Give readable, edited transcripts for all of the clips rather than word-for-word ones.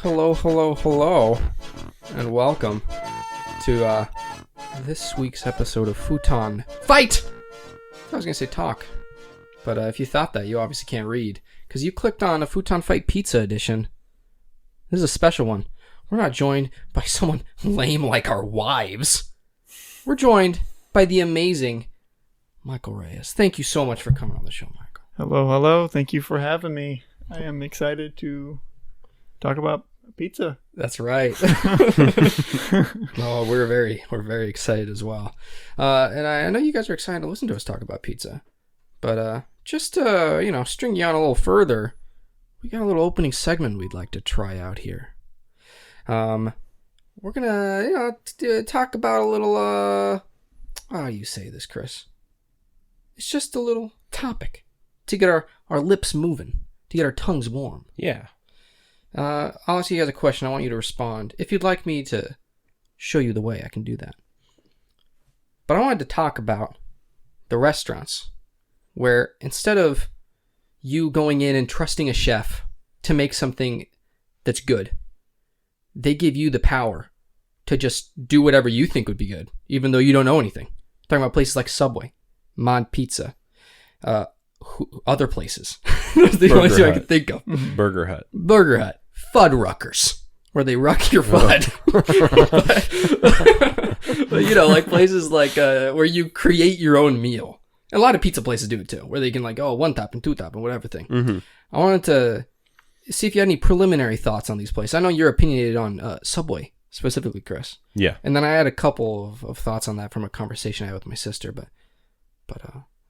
Hello, and welcome to this week's episode of Futon Fight! I was going to say talk, but if you thought that, you obviously can't read, because you clicked on a Futon Fight Pizza edition. This is a special one. We're not joined by someone lame like our wives. We're joined by the amazing Michael Reyes. Thank you so much for coming on the show, Michael. Hello. Thank you for having me. I am excited to talk about pizza. That's right. No, we're very excited as well. And I know you guys are excited to listen to us talk about pizza. But just to, string you on a little further, we got a little opening segment we'd like to try out here. We're gonna, talk about a little, how do you say this, Chris? It's just a little topic to get our lips moving, to get our tongues warm. Yeah. I'll ask you guys a question. I want you to respond. If you'd like me to show you the way, I can do that. But I wanted to talk about the restaurants where instead of you going in and trusting a chef to make something that's good, they give you the power to just do whatever you think would be good, even though you don't know anything. I'm talking about places like Subway, Mod Pizza, other places. Those are the only two I can think of. Burger Hut. Fuddruckers, where they ruck your fud. But, like places like where you create your own meal. A lot of pizza places do it too, where they can one topping, two topping, whatever thing. Mm-hmm. I wanted to see if you had any preliminary thoughts on these places. I know you're opinionated on Subway, specifically, Chris. Yeah. And then I had a couple of thoughts on that from a conversation I had with my sister. But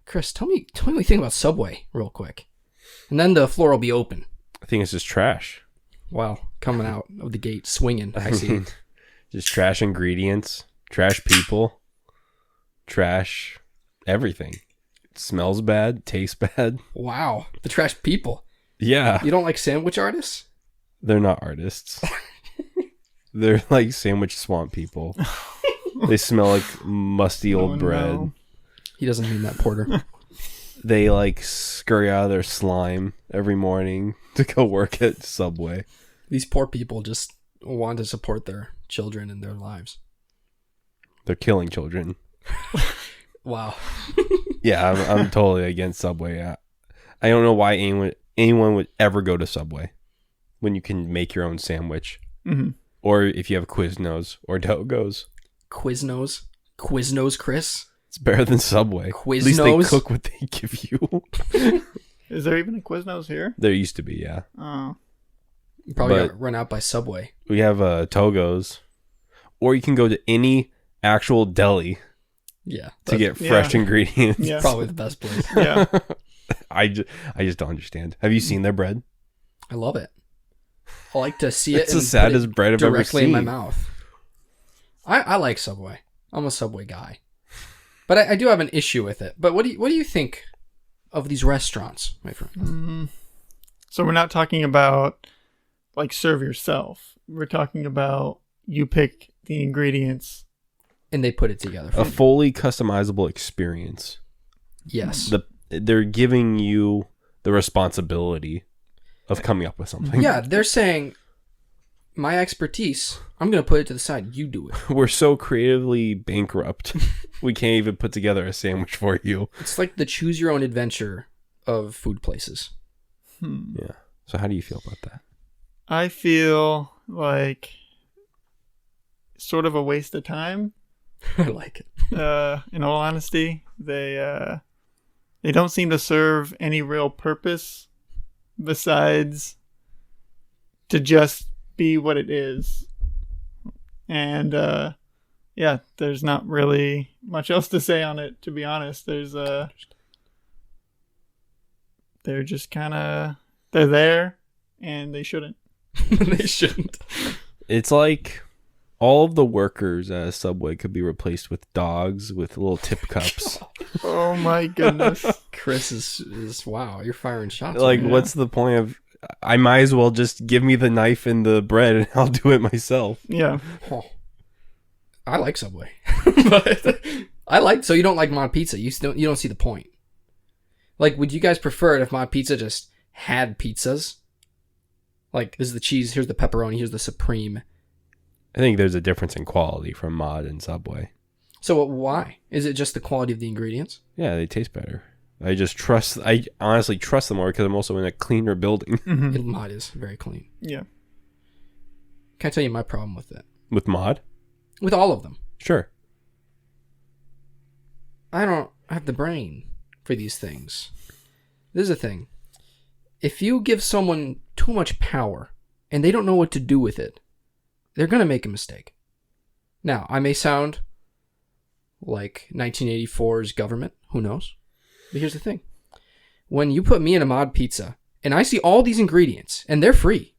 Chris, tell me what you think about Subway real quick. And then the floor will be open. I think it's just trash. Wow, coming out of the gate swinging. I see. Just trash ingredients, trash people, trash everything. It smells bad, tastes bad. Wow, the trash people. Yeah. You don't like sandwich artists? They're not artists. They're like sandwich swamp people. They smell like musty old bread. No. He doesn't mean that, Porter. They scurry out of their slime every morning to go work at Subway. These poor people just want to support their children and their lives. They're killing children. Wow. Yeah, I'm totally against Subway. I don't know why anyone would ever go to Subway when you can make your own sandwich. Mm-hmm. Or if you have Quiznos or Dogos. Quiznos, Chris? It's better than Subway. Quiznos? At least they cook what they give you. Is there even a Quiznos here? There used to be, yeah. Oh. You probably got run out by Subway. We have Togos. Or you can go to any actual deli. Yeah. To get fresh ingredients. Yeah. Probably the best place. Yeah. I just don't understand. Have you seen their bread? I love it. I like to see it. It's the saddest bread I've ever seen. Directly in my mouth. I like Subway. I'm a Subway guy. But I do have an issue with it. But what do you think of these restaurants, my friend? So we're not talking about serve yourself. We're talking about you pick the ingredients and they put it together. A fully customizable experience. Yes. They're giving you the responsibility of coming up with something. Yeah, they're saying, my expertise, I'm going to put it to the side. You do it. We're so creatively bankrupt. We can't even put together a sandwich for you. It's like the choose your own adventure of food places. Yeah. So how do you feel about that? I feel like sort of a waste of time. I like it. In all honesty, they don't seem to serve any real purpose besides to just be what it is. And there's not really much else to say on it, to be honest. They're just kind of, they're there and they shouldn't. They shouldn't. It's like all of the workers at a Subway could be replaced with dogs with little tip cups. Oh my goodness. Chris is wow, you're firing shots. What's the point of, I might as well just give me the knife and the bread and I'll do it myself. Yeah. Oh. I like Subway. But so you don't like Mod Pizza. You don't see the point. Would you guys prefer it if Mod Pizza just had pizzas? Like, this is the cheese, here's the pepperoni, here's the supreme. I think there's a difference in quality from Mod and Subway. So why? Is it just the quality of the ingredients? Yeah, they taste better. I honestly trust them more because I'm also in a cleaner building. Mod is very clean. Yeah. Can I tell you my problem with it? With Mod? With all of them. Sure. I don't have the brain for these things. This is the thing. If you give someone too much power and they don't know what to do with it, they're going to make a mistake. Now, I may sound like 1984's government. Who knows? But here's the thing. When you put me in a Mod pizza and I see all these ingredients and they're free,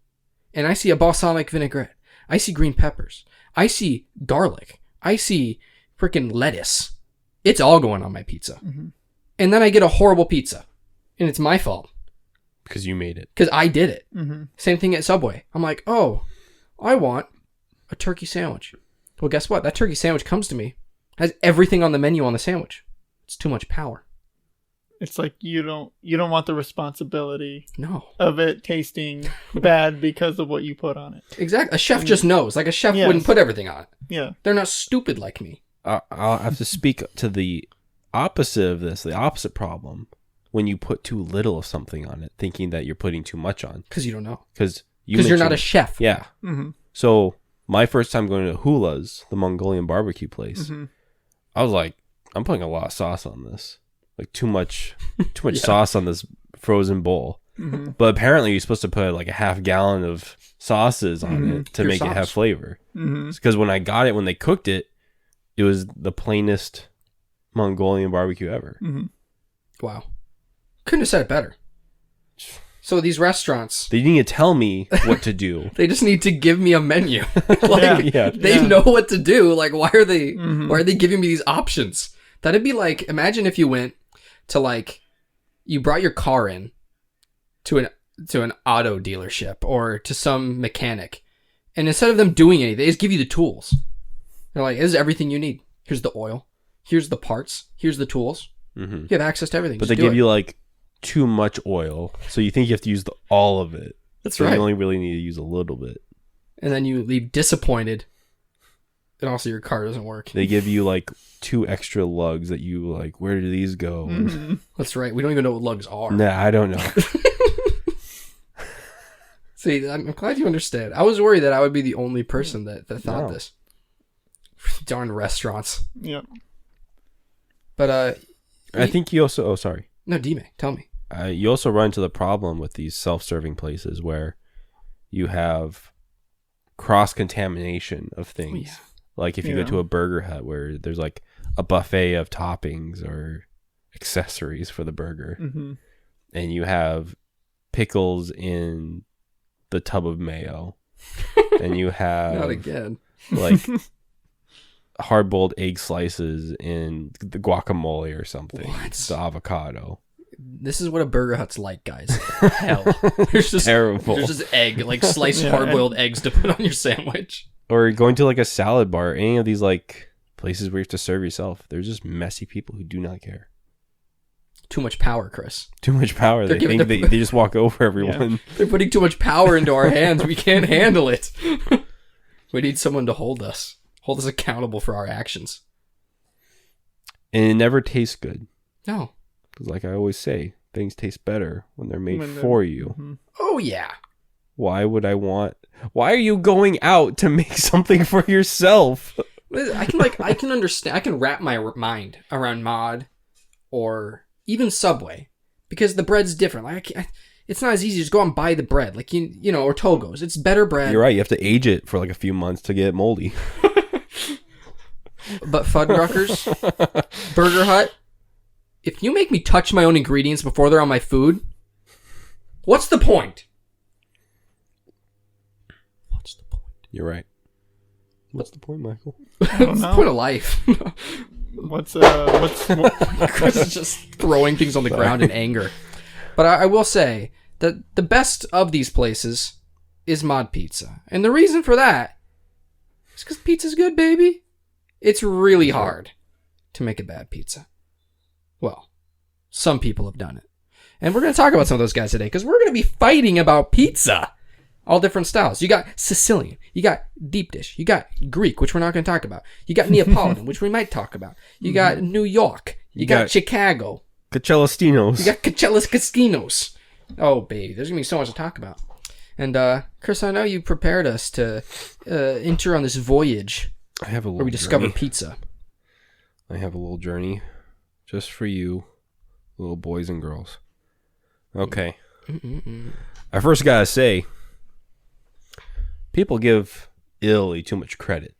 and I see a balsamic vinaigrette, I see green peppers, I see garlic, I see freaking lettuce, it's all going on my pizza. And then I get a horrible pizza and it's my fault. Because you made it. Because I did it. Same thing at Subway. I'm like, oh, I want a turkey sandwich. Well, guess what? That turkey sandwich comes to me, has everything on the menu on the sandwich. It's too much power. It's like you don't want the responsibility No. of it tasting bad because of what you put on it. Exactly. A chef just knows. Like, a chef wouldn't put everything on it. Yeah. They're not stupid like me. I'll have to speak to the opposite of this, the opposite problem. When you put too little of something on it, thinking that you're putting too much on. Because you don't know. Because you're not a chef. Yeah. So my first time going to Hula's, the Mongolian barbecue place, I was like, I'm putting a lot of sauce on this. Like too much sauce on this frozen bowl. But apparently you're supposed to put like a half gallon of sauces on it to make it have flavor. Because when I got it, when they cooked it, it was the plainest Mongolian barbecue ever. Wow. Couldn't have said it better. So these restaurants, they need to tell me what to do. they just need to give me a menu. They know what to do. Like, why are they giving me these options? That'd be like, imagine if you went to, like, you brought your car in to an auto dealership or to some mechanic, and instead of them doing anything, they just give you the tools. They're like, this is everything you need. Here's the oil. Here's the parts. Here's the tools. You have access to everything. But they give you like too much oil, so you think you have to use all of it. That's right. right. You only really need to use a little bit. And then you leave disappointed, and also your car doesn't work. They give you like 2 extra lugs that you like, where do these go? That's right. We don't even know what lugs are. Nah, I don't know. See, I'm glad you understand. I was worried that I would be the only person that thought this. Darn restaurants. Yeah. But I think you also... Oh, sorry. No, Dime, tell me. You also run into the problem with these self-serving places where you have cross-contamination of things. Oh, yeah. Like if you go to a Burger Hut where there's like a buffet of toppings or accessories for the burger. And you have pickles in the tub of mayo. And you have... Not again. Like... hard-boiled egg slices in the guacamole or something. What? The avocado. This is what a Burger Hut's like, guys. Hell. There's just, terrible. There's just egg, like sliced hard-boiled eggs to put on your sandwich. Or going to like a salad bar, any of these like places where you have to serve yourself. There's just messy people who do not care. Too much power, Chris. Too much power. They think they just walk over everyone. Yeah. They're putting too much power into our hands. We can't handle it. We need someone to hold us accountable for our actions. And it never tastes good. No. Because like I always say, things taste better when they're made for you. Oh, yeah. Why are you going out to make something for yourself? I can understand. I can wrap my mind around Mod or even Subway because the bread's different. Like it's not as easy to just go out and buy the bread. Like, you know, or Togo's. It's better bread. You're right. You have to age it for like a few months to get moldy. But Fuddruckers, Burger Hut, if you make me touch my own ingredients before they're on my food, what's the point? What's the point? You're right. What's the point, Michael? What's the point of life? What's Chris is just throwing things on the ground in anger. But I will say that the best of these places is Mod Pizza. And the reason for that is because pizza's good, baby. It's really hard to make a bad pizza. Well, some people have done it. And we're going to talk about some of those guys today because we're going to be fighting about pizza. All different styles. You got Sicilian. You got deep dish. You got Greek, which we're not going to talk about. You got Neapolitan, which we might talk about. You got New York. You got Chicago. Cacellastinos. You got Cacellas Castinos. Oh, baby. There's going to be so much to talk about. And, Chris, I know you prepared us to enter on this voyage where we discover pizza. I have a little journey just for you, little boys and girls. Okay. I first got to say, people give Italy too much credit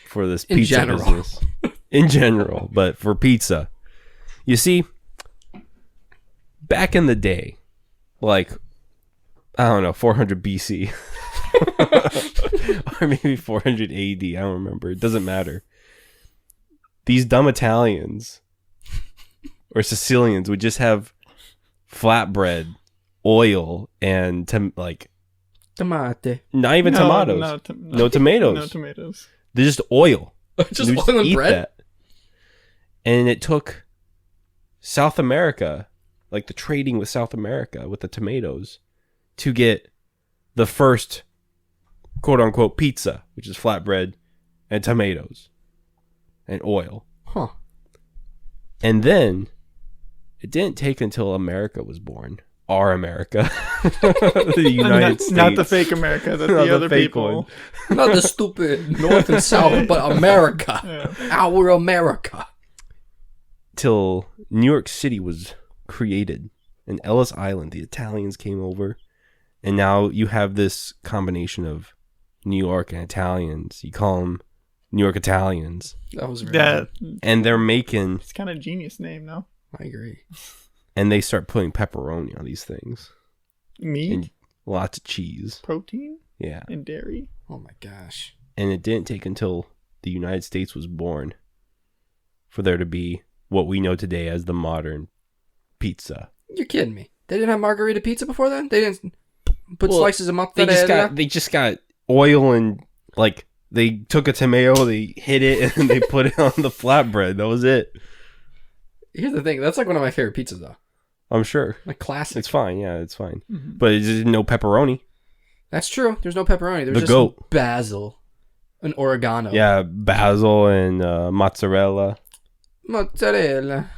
for this pizza business. In general, but for pizza. You see, back in the day, like, I don't know, 400 BC. Or maybe 400 AD, I don't remember. It doesn't matter. These dumb Italians or Sicilians would just have flatbread, oil, and Tomate. not even tomatoes. No tomatoes. No tomatoes. They're just oil. Just oil and bread? That. And it took South America, like the trading with South America with the tomatoes, to get the first quote-unquote pizza, which is flatbread and tomatoes and oil. Huh. And then it didn't take until America was born. Our America. The United States. Not the fake America that the other people. Not the stupid North and South, but America. Yeah. Our America. Till New York City was created. And Ellis Island, the Italians came over. And now you have this combination of New York and Italians. You call them New York Italians. That was really good. And they're making... It's kind of a genius name, no? I agree. And they start putting pepperoni on these things. Meat? And lots of cheese. Protein? Yeah. And dairy? Oh my gosh. And it didn't take until the United States was born for there to be what we know today as the modern pizza. You're kidding me. They didn't have margarita pizza before then? They didn't put slices of mozzarella? They just got oil and, like, they took a tomato, they hit it, and they put it on the flatbread. That was it. Here's the thing. That's like one of my favorite pizzas, though. I'm sure. Like classic. It's fine. Yeah, it's fine. Mm-hmm. But it's no pepperoni. That's true. There's no pepperoni. There's just goat. Basil and oregano. Yeah, basil and mozzarella. Mozzarella.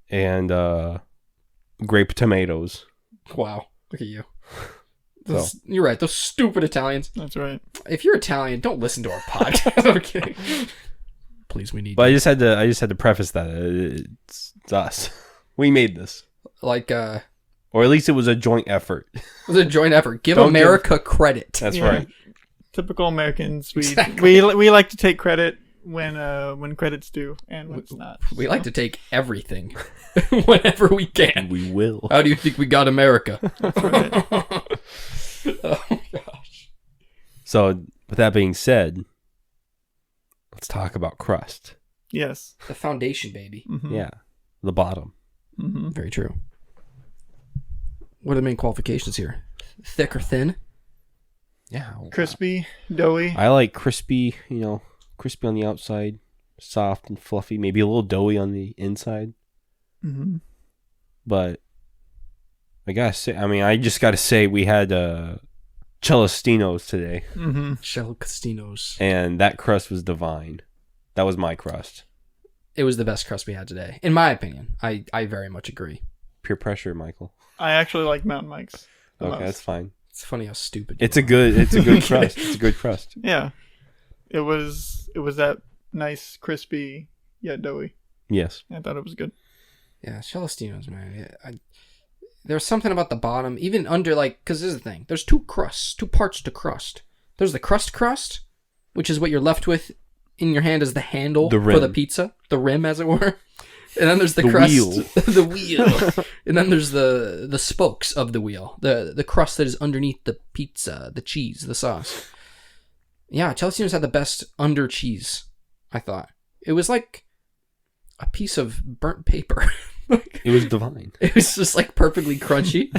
And grape tomatoes. Wow. Look at you. You're right. Those stupid Italians. That's right. If you're Italian, don't listen to our podcast. I'm kidding. Please, we need. But I just had to preface that it's us. We made this. Like, or at least it was a joint effort. It was a joint effort. Give America credit. That's right. Typical Americans. We like to take credit when credit's due and when it's not. We like to take everything whenever we can. We will. How do you think we got America? That's right. Oh my gosh. So, with that being said, let's talk about crust. Yes. The foundation, baby. Mm-hmm. Yeah. The bottom. Mm-hmm. Very true. What are the main qualifications here? Thick or thin? Yeah. Crispy, doughy. I like crispy, crispy on the outside, soft and fluffy, maybe a little doughy on the inside. Mm-hmm. But I just gotta say we had Celestinos today. Mm-hmm. Celestinos. And that crust was divine. That was my crust. It was the best crust we had today. In my opinion. I very much agree. Peer pressure, Michael. I actually like Mountain Mike's. Okay, that's fine. It's funny how stupid it's a good crust. It's a good crust. Yeah. It was that nice, crispy, yet doughy. Yes. I thought it was good. Yeah, Celestinos, man. There's something about the bottom, even under, because this is the thing. There's two parts to crust. There's the crust, which is what you're left with in your hand as the handle for the pizza. The rim, as it were. And then there's the crust. Wheel. The wheel. And then there's the spokes of the wheel. The crust that is underneath the pizza, the cheese, the sauce. Yeah, Celestino's had the best under cheese, I thought. It was like a piece of burnt paper. It was divine. It was just perfectly crunchy.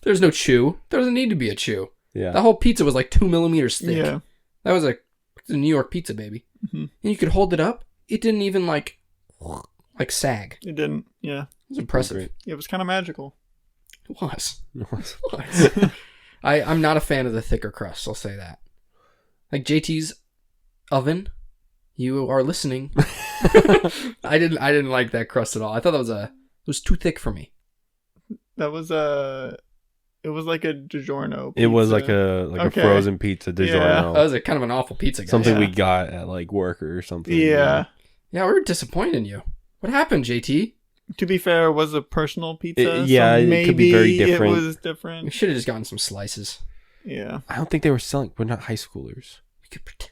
There's no chew. There doesn't need to be a chew. Yeah. The whole pizza was 2 millimeters thick. Yeah. That was a New York pizza, baby. Mm-hmm. And you could hold it up. It didn't even sag. It didn't. Yeah. It was impressive. It was kind of magical. It was. I'm not a fan of the thicker crust. I'll say that. Like JT's oven, you are listening. I didn't like that crust at all. I thought it was too thick for me. That was it was like a DiGiorno pizza. It was like a frozen pizza DiGiorno. That was a kind of an awful pizza, guys. Something we got at like work or something. Yeah. Yeah, we were disappointed in you. What happened, JT? To be fair, it was a personal pizza. It could be very different. It was different. We should have just gotten some slices. Yeah. I don't think they were selling. We're not high schoolers. We could pretend.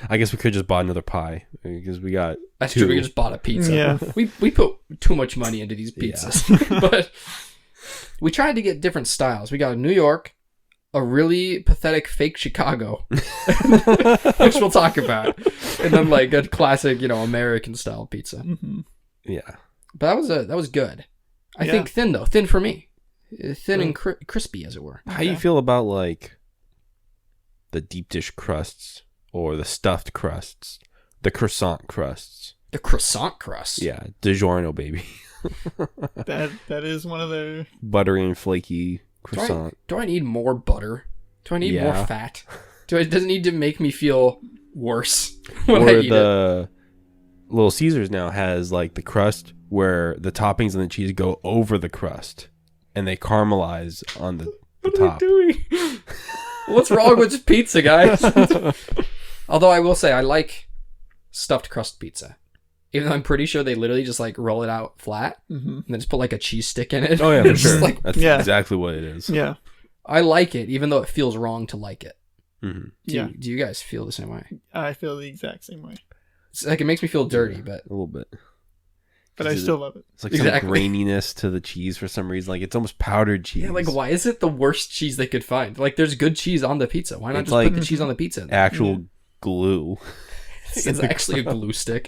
I guess we could just bought another pie because we got That's 2. true. We just bought a pizza. Yeah. We put too much money into these pizzas. But we tried to get different styles. We got a New York, a really pathetic fake Chicago, which we'll talk about, and then like a classic, American style pizza. Mm-hmm. Yeah. But that was good. I think thin though, thin for me, thin and crispy as it were. How do you feel about like the deep dish crusts or the stuffed crusts, the croissant crusts? The croissant crust. Yeah, DiGiorno baby. That is one of their Buttery and flaky croissant. Do I need more butter? Do I need more Yeah. fat? Does it need to make me feel worse when Or I eat it? the Little Caesars now has like the crust where the toppings and the cheese go over the crust and they caramelize on the What top. are we doing? What's wrong with pizza, guys? Although I will say I like stuffed crust pizza. Even though I'm pretty sure they literally just like roll it out flat and then just put like a cheese stick in it. Oh yeah, for It's just sure. like, That's exactly what it is. Yeah. I like it, even though it feels wrong to like it. Mm-hmm. Do you guys feel the same way? I feel the exact same way. It's like it makes me feel dirty, but A little bit. But I still love it. It's like Exactly. some graininess to the cheese for some reason. Like it's almost powdered cheese. yeah, like why is it the worst cheese they could find? Like there's good cheese on the pizza. Why not It's just like put the cheese on the pizza? Actual glue. It's actually a glue stick.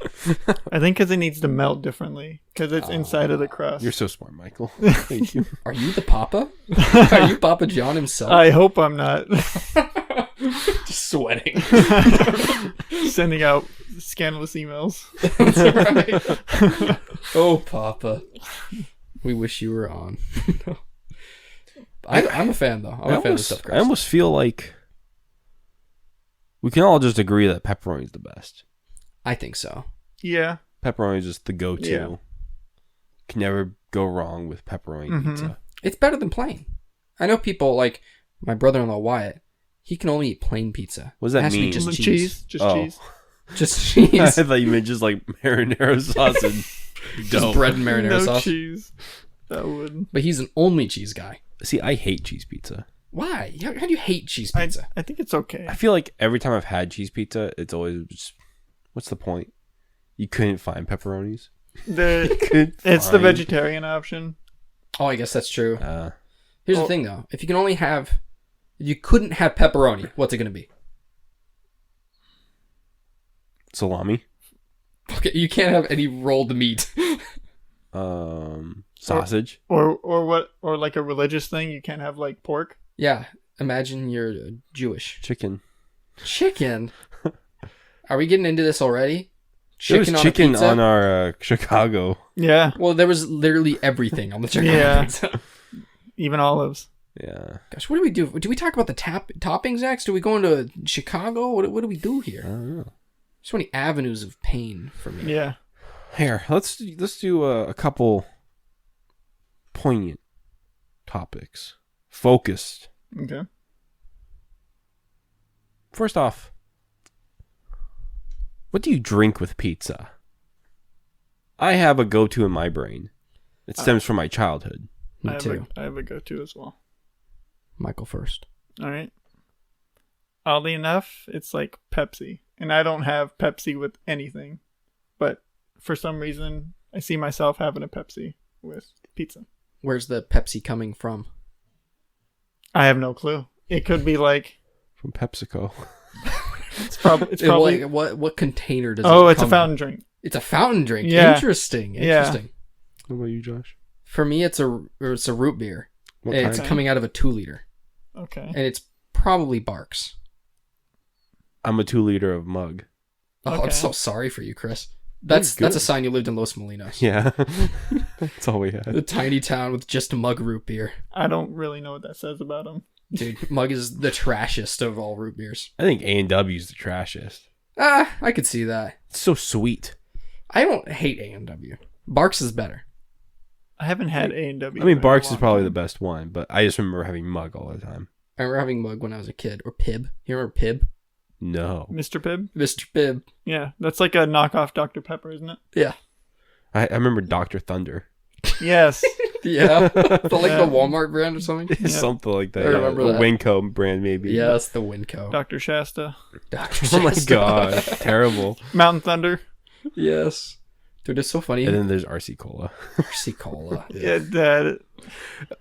I think because it needs to melt differently because it's inside of the crust. You're so smart, Michael. Thank you. Are you the Papa? Are you Papa John himself? I hope I'm not Just sweating. sending out scandalous emails. That's right. Oh, Papa. We wish you were on. I'm a fan, though. I'm a fan of stuffed crust. I almost feel like we can all just agree that pepperoni is the best. I think so. Yeah. Pepperoni is just the go-to. Yeah. Can never go wrong with pepperoni pizza. It's better than plain. I know people like my brother-in-law Wyatt. He can only eat plain pizza. What does that It has to be mean? just Just cheese. Just Oh. cheese. Just I cheese. thought you meant just like marinara sauce and Just dough. bread and marinara No sauce. cheese. That would. But he's an only cheese guy. See, I hate cheese pizza. Why? How do you hate cheese pizza? I think it's okay. I feel like every time I've had cheese pizza, it's always just, what's the point? You couldn't find pepperonis. It's the vegetarian option. Oh, I guess that's true. Uh, Here's the thing, though. If you couldn't have pepperoni, what's it going to be? salami. Okay, you can't have any rolled meat. Sausage. Or what? Or like a religious thing. You can't have like pork. Yeah, imagine you're Jewish. Chicken. Chicken? Are we getting into this already? There was chicken pizza? on our Chicago. Yeah. Well, there was literally everything on the Chicago Yeah. pizza. Even olives. Yeah. Gosh, what do we do? Do we talk about the toppings next? Do we go into Chicago? What do we do I here? don't know. So many avenues of pain for me. Yeah. Here, let's do a couple poignant topics. Focused. Okay. First off, what do you drink with pizza? I have a go-to in my brain. It stems from my childhood. Me too. I have a go-to as well. Michael first. All right. Oddly enough, it's like Pepsi. And I don't have Pepsi with anything. But for some reason, I see myself having a Pepsi with pizza. Where's the Pepsi coming from? I have no clue. It could be like... From PepsiCo. It's probably... What container does it Oh, it's a come fountain in? drink. It's a fountain drink. Yeah. Interesting. Yeah. What about you, Josh? For me, it's a root beer. What It's kind? coming out of a 2-liter. Okay. And it's probably Barks. I'm a 2-liter of mug. Oh, Okay. I'm so sorry for you, Chris. That's good. a sign you lived in Los Molinos. Yeah. That's all we A had. tiny town with just a mug root beer. I don't really know what that says about him. Dude, mug is the trashiest of all root beers. I think A&W's the trashiest. I could see that. It's so sweet. I don't hate A&W. Barks is better. I haven't had A&W. I mean, Barks is probably the best one, but I just remember having Mug all the time. I remember having mug when I was a kid. Or Pib. You remember Pib? No. Mr. Pibb? Mr. Pib. Yeah, that's like a knockoff Dr. Pepper, isn't it? Yeah. I remember Dr. Thunder. Yes. Yeah. The Yeah. Walmart brand or something? Yeah. Something like that. I remember A that. Winco brand, maybe. Yeah, it's the Winco. Dr. Shasta. Dr. Oh my Shasta. god. Terrible. Mountain Thunder. Yes. Dude, it's so funny. And then there's RC Cola. RC Cola. Yeah, that.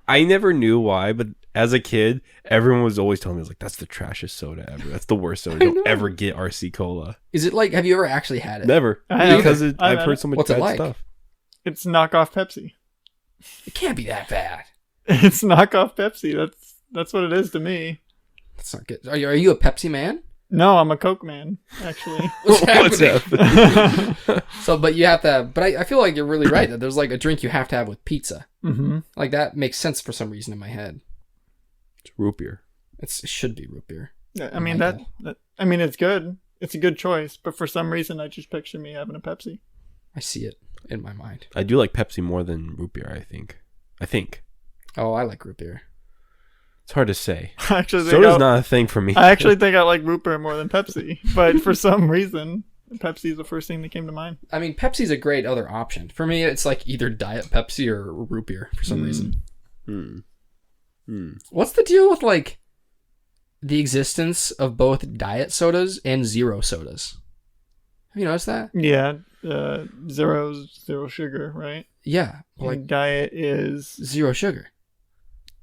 I never knew why, but as a kid, everyone was always telling me, like, that's the trashiest soda ever. That's the worst soda. Don't ever get RC Cola. Is it like, have you ever actually had it? Never. I haven't. Because I've I've had heard it. so much What's it bad like? stuff. It's knockoff Pepsi. It can't be that bad. It's knockoff Pepsi. That's what it is to me. That's not good. Are you a Pepsi man? No, I'm a Coke man, actually. What's happening? So, but you have to, but I feel like you're really right that there's like a drink you have to have with pizza. Mm-hmm. Like that makes sense for some reason in my head. It's root beer. It should be root beer. Yeah, I mean that. I mean, it's good. It's a good choice, but for some reason, I just picture me having a Pepsi. I see it in my mind. I do like Pepsi more than root beer, I think. Oh, I like root beer. It's hard to say. Actually, Soda's not a thing for me. I actually think I like root beer more than Pepsi, but for some reason, Pepsi is the first thing that came to mind. I mean, Pepsi's a great other option. For me, it's like either Diet Pepsi or root beer for some reason. What's the deal with like the existence of both diet sodas and zero sodas? Have you noticed that? Yeah, zero sugar, right? Yeah, Like like diet is zero sugar.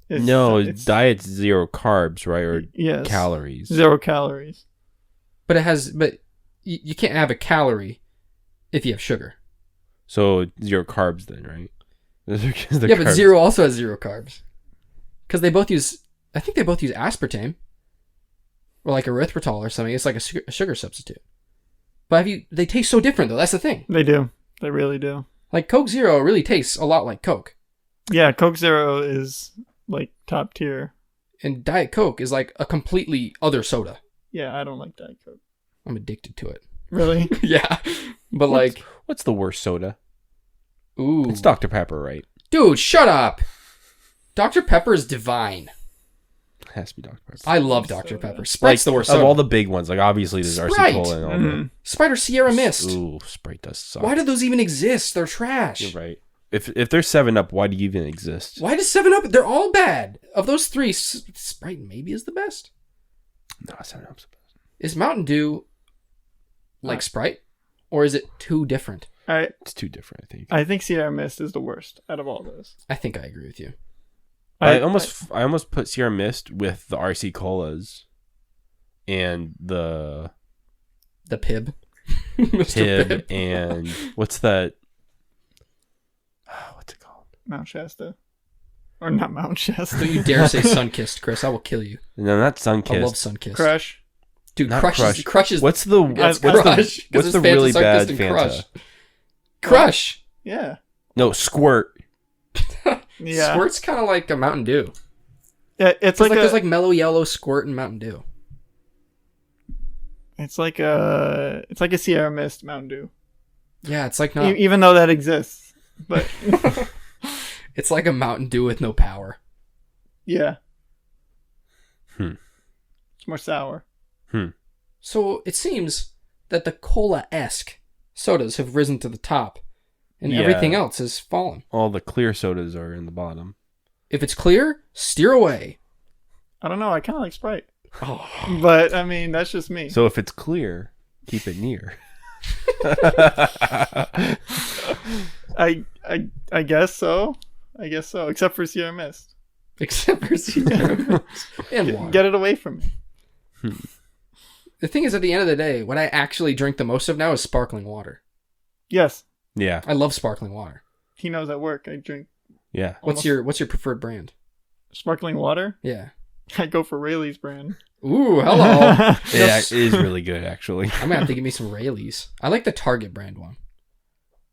it's diet's zero carbs, right? Or yes, calories. 0 calories. But you can't have a calorie if you have sugar. So zero carbs then, right? Yeah, but zero also has 0 carbs. Because they both use, I think they both use aspartame. Or like erythritol or something. It's like a sugar substitute. But they taste so different though. That's the thing. They do. They really do. Like Coke Zero really tastes a lot like Coke. Yeah, Coke Zero is like top tier. And Diet Coke is like a completely other soda. Yeah, I don't like Diet Coke. I'm addicted to it. Really? Yeah. But like, what's the worst soda? ooh. It's Dr. Pepper, right? Dude, shut up. Dr. Pepper is divine. It has to be Dr. Pepper. I love Dr. Pepper. Sprite's the worst of soda. all the big ones. Like obviously there's Sprite. RC Cola and all Mhm. Sprite or Sierra Mist. Ooh, Sprite does suck. Why do those even exist? They're trash. You're right. If there's 7-Up, why do you even exist? Why does 7-Up? They're all bad. Of those three, Sprite maybe is the best. No, 7-Up's the best. Is Mountain Dew like Sprite? Or is it too different? It's too different, I think. I think Sierra Mist is the worst out of all those. I think I agree with you. I almost put Sierra Mist with the RC Colas and the Pib. Mr. Pib and what's that? What's it called? Mount Shasta. Or not Mount Shasta. Don't you dare say Sunkissed, Chris. I will kill you. No, not Sunkissed. I love Sunkissed. Crush. Dude, Not Crush is... What's the That's what's Crush. the, 'cause what's it's the Fanta, really bad Sunkissed, and Fanta? Crush. Yeah. No, Squirt. Yeah. Squirt's kind of like a Mountain Dew. Yeah, it's like There's like Mellow Yellow, Squirt, and Mountain Dew. it's like a Sierra Mist Mountain Dew. Yeah, it's like not... Even though that exists. But It's like a Mountain Dew with no power. yeah. Hmm. It's more sour. So it seems that the cola-esque sodas have risen to the top, and Yeah. everything else has fallen. All the clear sodas are in the bottom. If it's clear, steer away. I don't know, I kinda like Sprite. Oh. But I mean that's just me. So if it's clear, keep it near. I guess so. I guess so. Except for Sierra Mist. Except for Sierra and water. Get it away from me. The thing is, at the end of the day, what I actually drink the most of now is sparkling water. Yes. Yeah. I love sparkling water. He knows at work I drink Yeah. What's your preferred brand? sparkling water. Yeah. I go for Rayleigh's brand. Ooh, hello. Yeah, it is really good actually. I'm gonna have to give me some Rayleigh's. I like the Target brand one.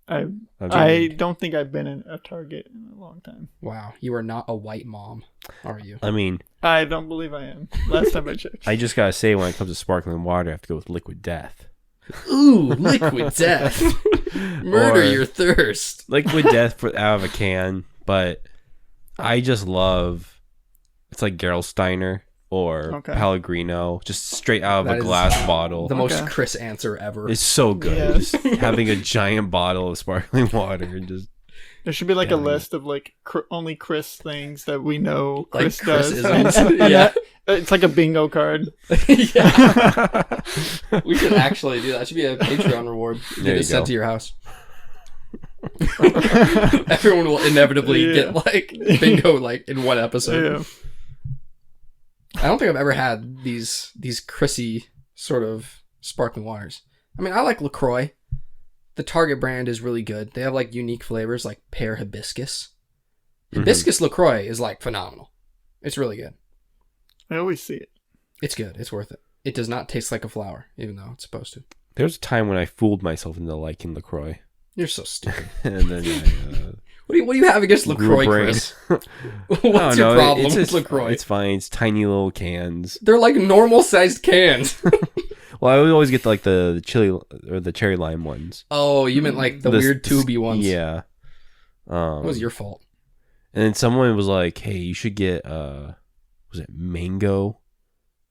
I don't think I've been in a Target in a long time. Wow, you are not a white mom, are you? I mean, I don't believe I am. Last time I checked. I just gotta say, when it comes to sparkling water, I have to go with Liquid Death. Ooh, Liquid Death. Murder your thirst. Liquid Death out of a can, but I just love, it's like Gerolsteiner or Pellegrino, just straight out of a glass bottle. The most Chris answer ever. It's so good. Yes. Just having a giant bottle of sparkling water and just... There should be like a list of like only Chris things that we know Chris like does. Yeah. It's like a bingo card. Yeah. We should actually do that. It should be a Patreon reward. Get it sent to your house. Everyone will inevitably get like bingo like in one episode. Yeah. I don't think I've ever had these Chrissy sort of sparkling waters. I mean, I like LaCroix. The Target brand is really good. They have like unique flavors like pear hibiscus. Hibiscus LaCroix is like phenomenal. It's really good. I always see it. It's good. It's worth it. It does not taste like a flower, even though it's supposed to. There was a time when I fooled myself into liking LaCroix. You're so stupid. And then What do you have against LaCroix, Chris? What's your problem with LaCroix? It's fine. It's tiny little cans. They're like normal sized cans. Well, I would always get like the chili or the cherry lime ones. Oh, you meant like the weird tubey ones. Yeah. It was your fault. And then someone was like, "Hey, you should get was it mango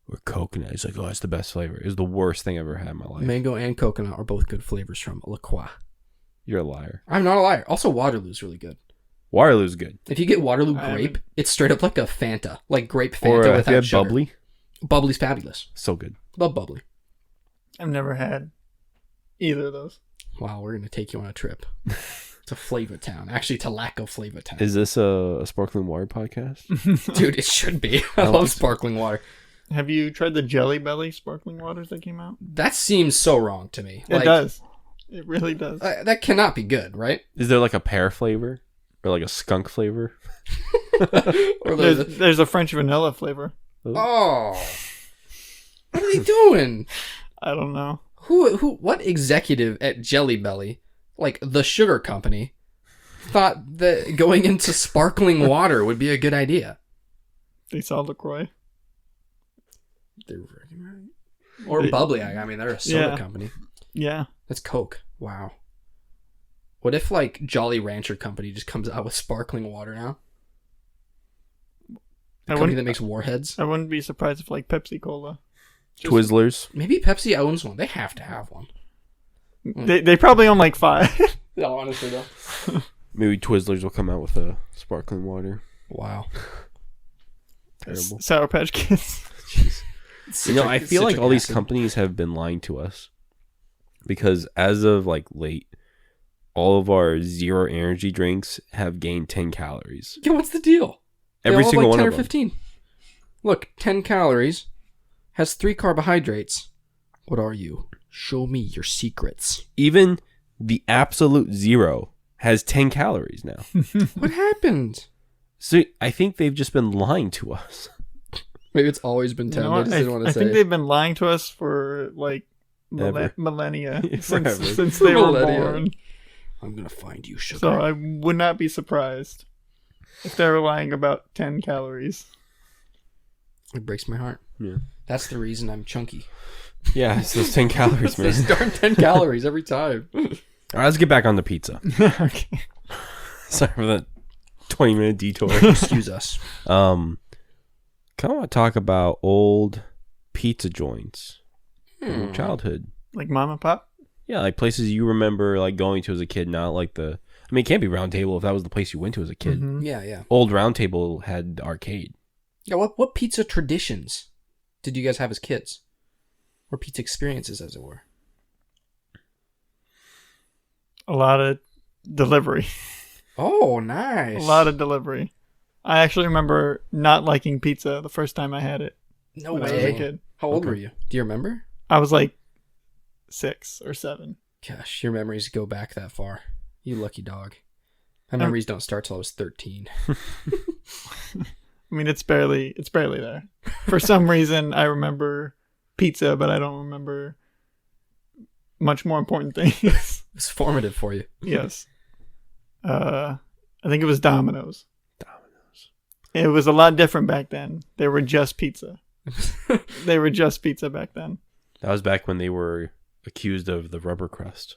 or coconut?" He's like, "Oh, it's the best flavor." It was the worst thing I ever had in my life. Mango and coconut are both good flavors from LaCroix. You're a liar. I'm not a liar. Also, Waterloo's really good. Waterloo's good. If you get Waterloo grape, it's straight up like a Fanta, like grape Fanta or without you sugar. bubbly. Bubbly's fabulous. So good. Love bubbly. I've never had either of those. Wow, we're gonna take you on a trip to Flavor Town. Actually, to Laco Flavor Town. Is this a sparkling water podcast? Dude, it should be. I love sparkling water. Have you tried the Jelly Belly sparkling waters that came out? That seems so wrong to me. It does. It really does. That cannot be good, right? Is there like a pear flavor or like a skunk flavor? Or there's a French vanilla flavor. Oh, what are they doing? I don't know. What executive at Jelly Belly, like the sugar company, thought that going into sparkling water would be a good idea? They saw LaCroix. Or bubbly. I mean, they're a soda company. Yeah. That's Coke. Wow. What if like Jolly Rancher Company just comes out with sparkling water now? A company that makes warheads? I wouldn't be surprised if like Pepsi Cola. Twizzlers. Maybe Pepsi owns one. They have to have one. They probably own like 5. No, honestly though. Maybe Twizzlers will come out with a sparkling water. Wow. Terrible. Sour Patch Kids. Jeez. I feel like all these companies have been lying to us. Because as of like late, all of our zero energy drinks have gained 10 calories. Yeah, what's the deal? Every single one 10 of or them. 15. Look, 10 calories, has 3 carbohydrates. What are you? Show me your secrets. Even the absolute zero has 10 calories now. What happened? So I think they've just been lying to us. Maybe it's always been 10. They just didn't want to say. I think they've been lying to us for like millennia since they were born. I'm gonna find you, sugar. So I would not be surprised if they were lying about 10 calories. It breaks my heart. Yeah, that's the reason I'm chunky. Yeah, it's those 10 calories, man. It's darn 10 calories every time. All right, let's get back on the pizza. Okay. Sorry for that 20-minute detour. Excuse us. Kind of want to talk about old pizza joints from your childhood. Like mom and pop? Yeah, like places you remember like going to as a kid, not like the... I mean, it can't be Round Table if that was the place you went to as a kid. Mm-hmm. Yeah. Old Round Table had the arcade. Yeah, what pizza traditions did you guys have as kids? Or pizza experiences, as it were? A lot of delivery. Oh, nice. A lot of delivery. I actually remember not liking pizza the first time I had it. No when way. I was a kid. How old were you? Do you remember? I was like 6 or 7. Gosh, your memories go back that far. You lucky dog. My memories don't start till I was 13. I mean, it's barely there. For some reason, I remember pizza, but I don't remember much more important things. was formative for you. Yes. I think it was Domino's. It was a lot different back then. They were just pizza. They were just pizza back then. That was back when they were accused of the rubber crust.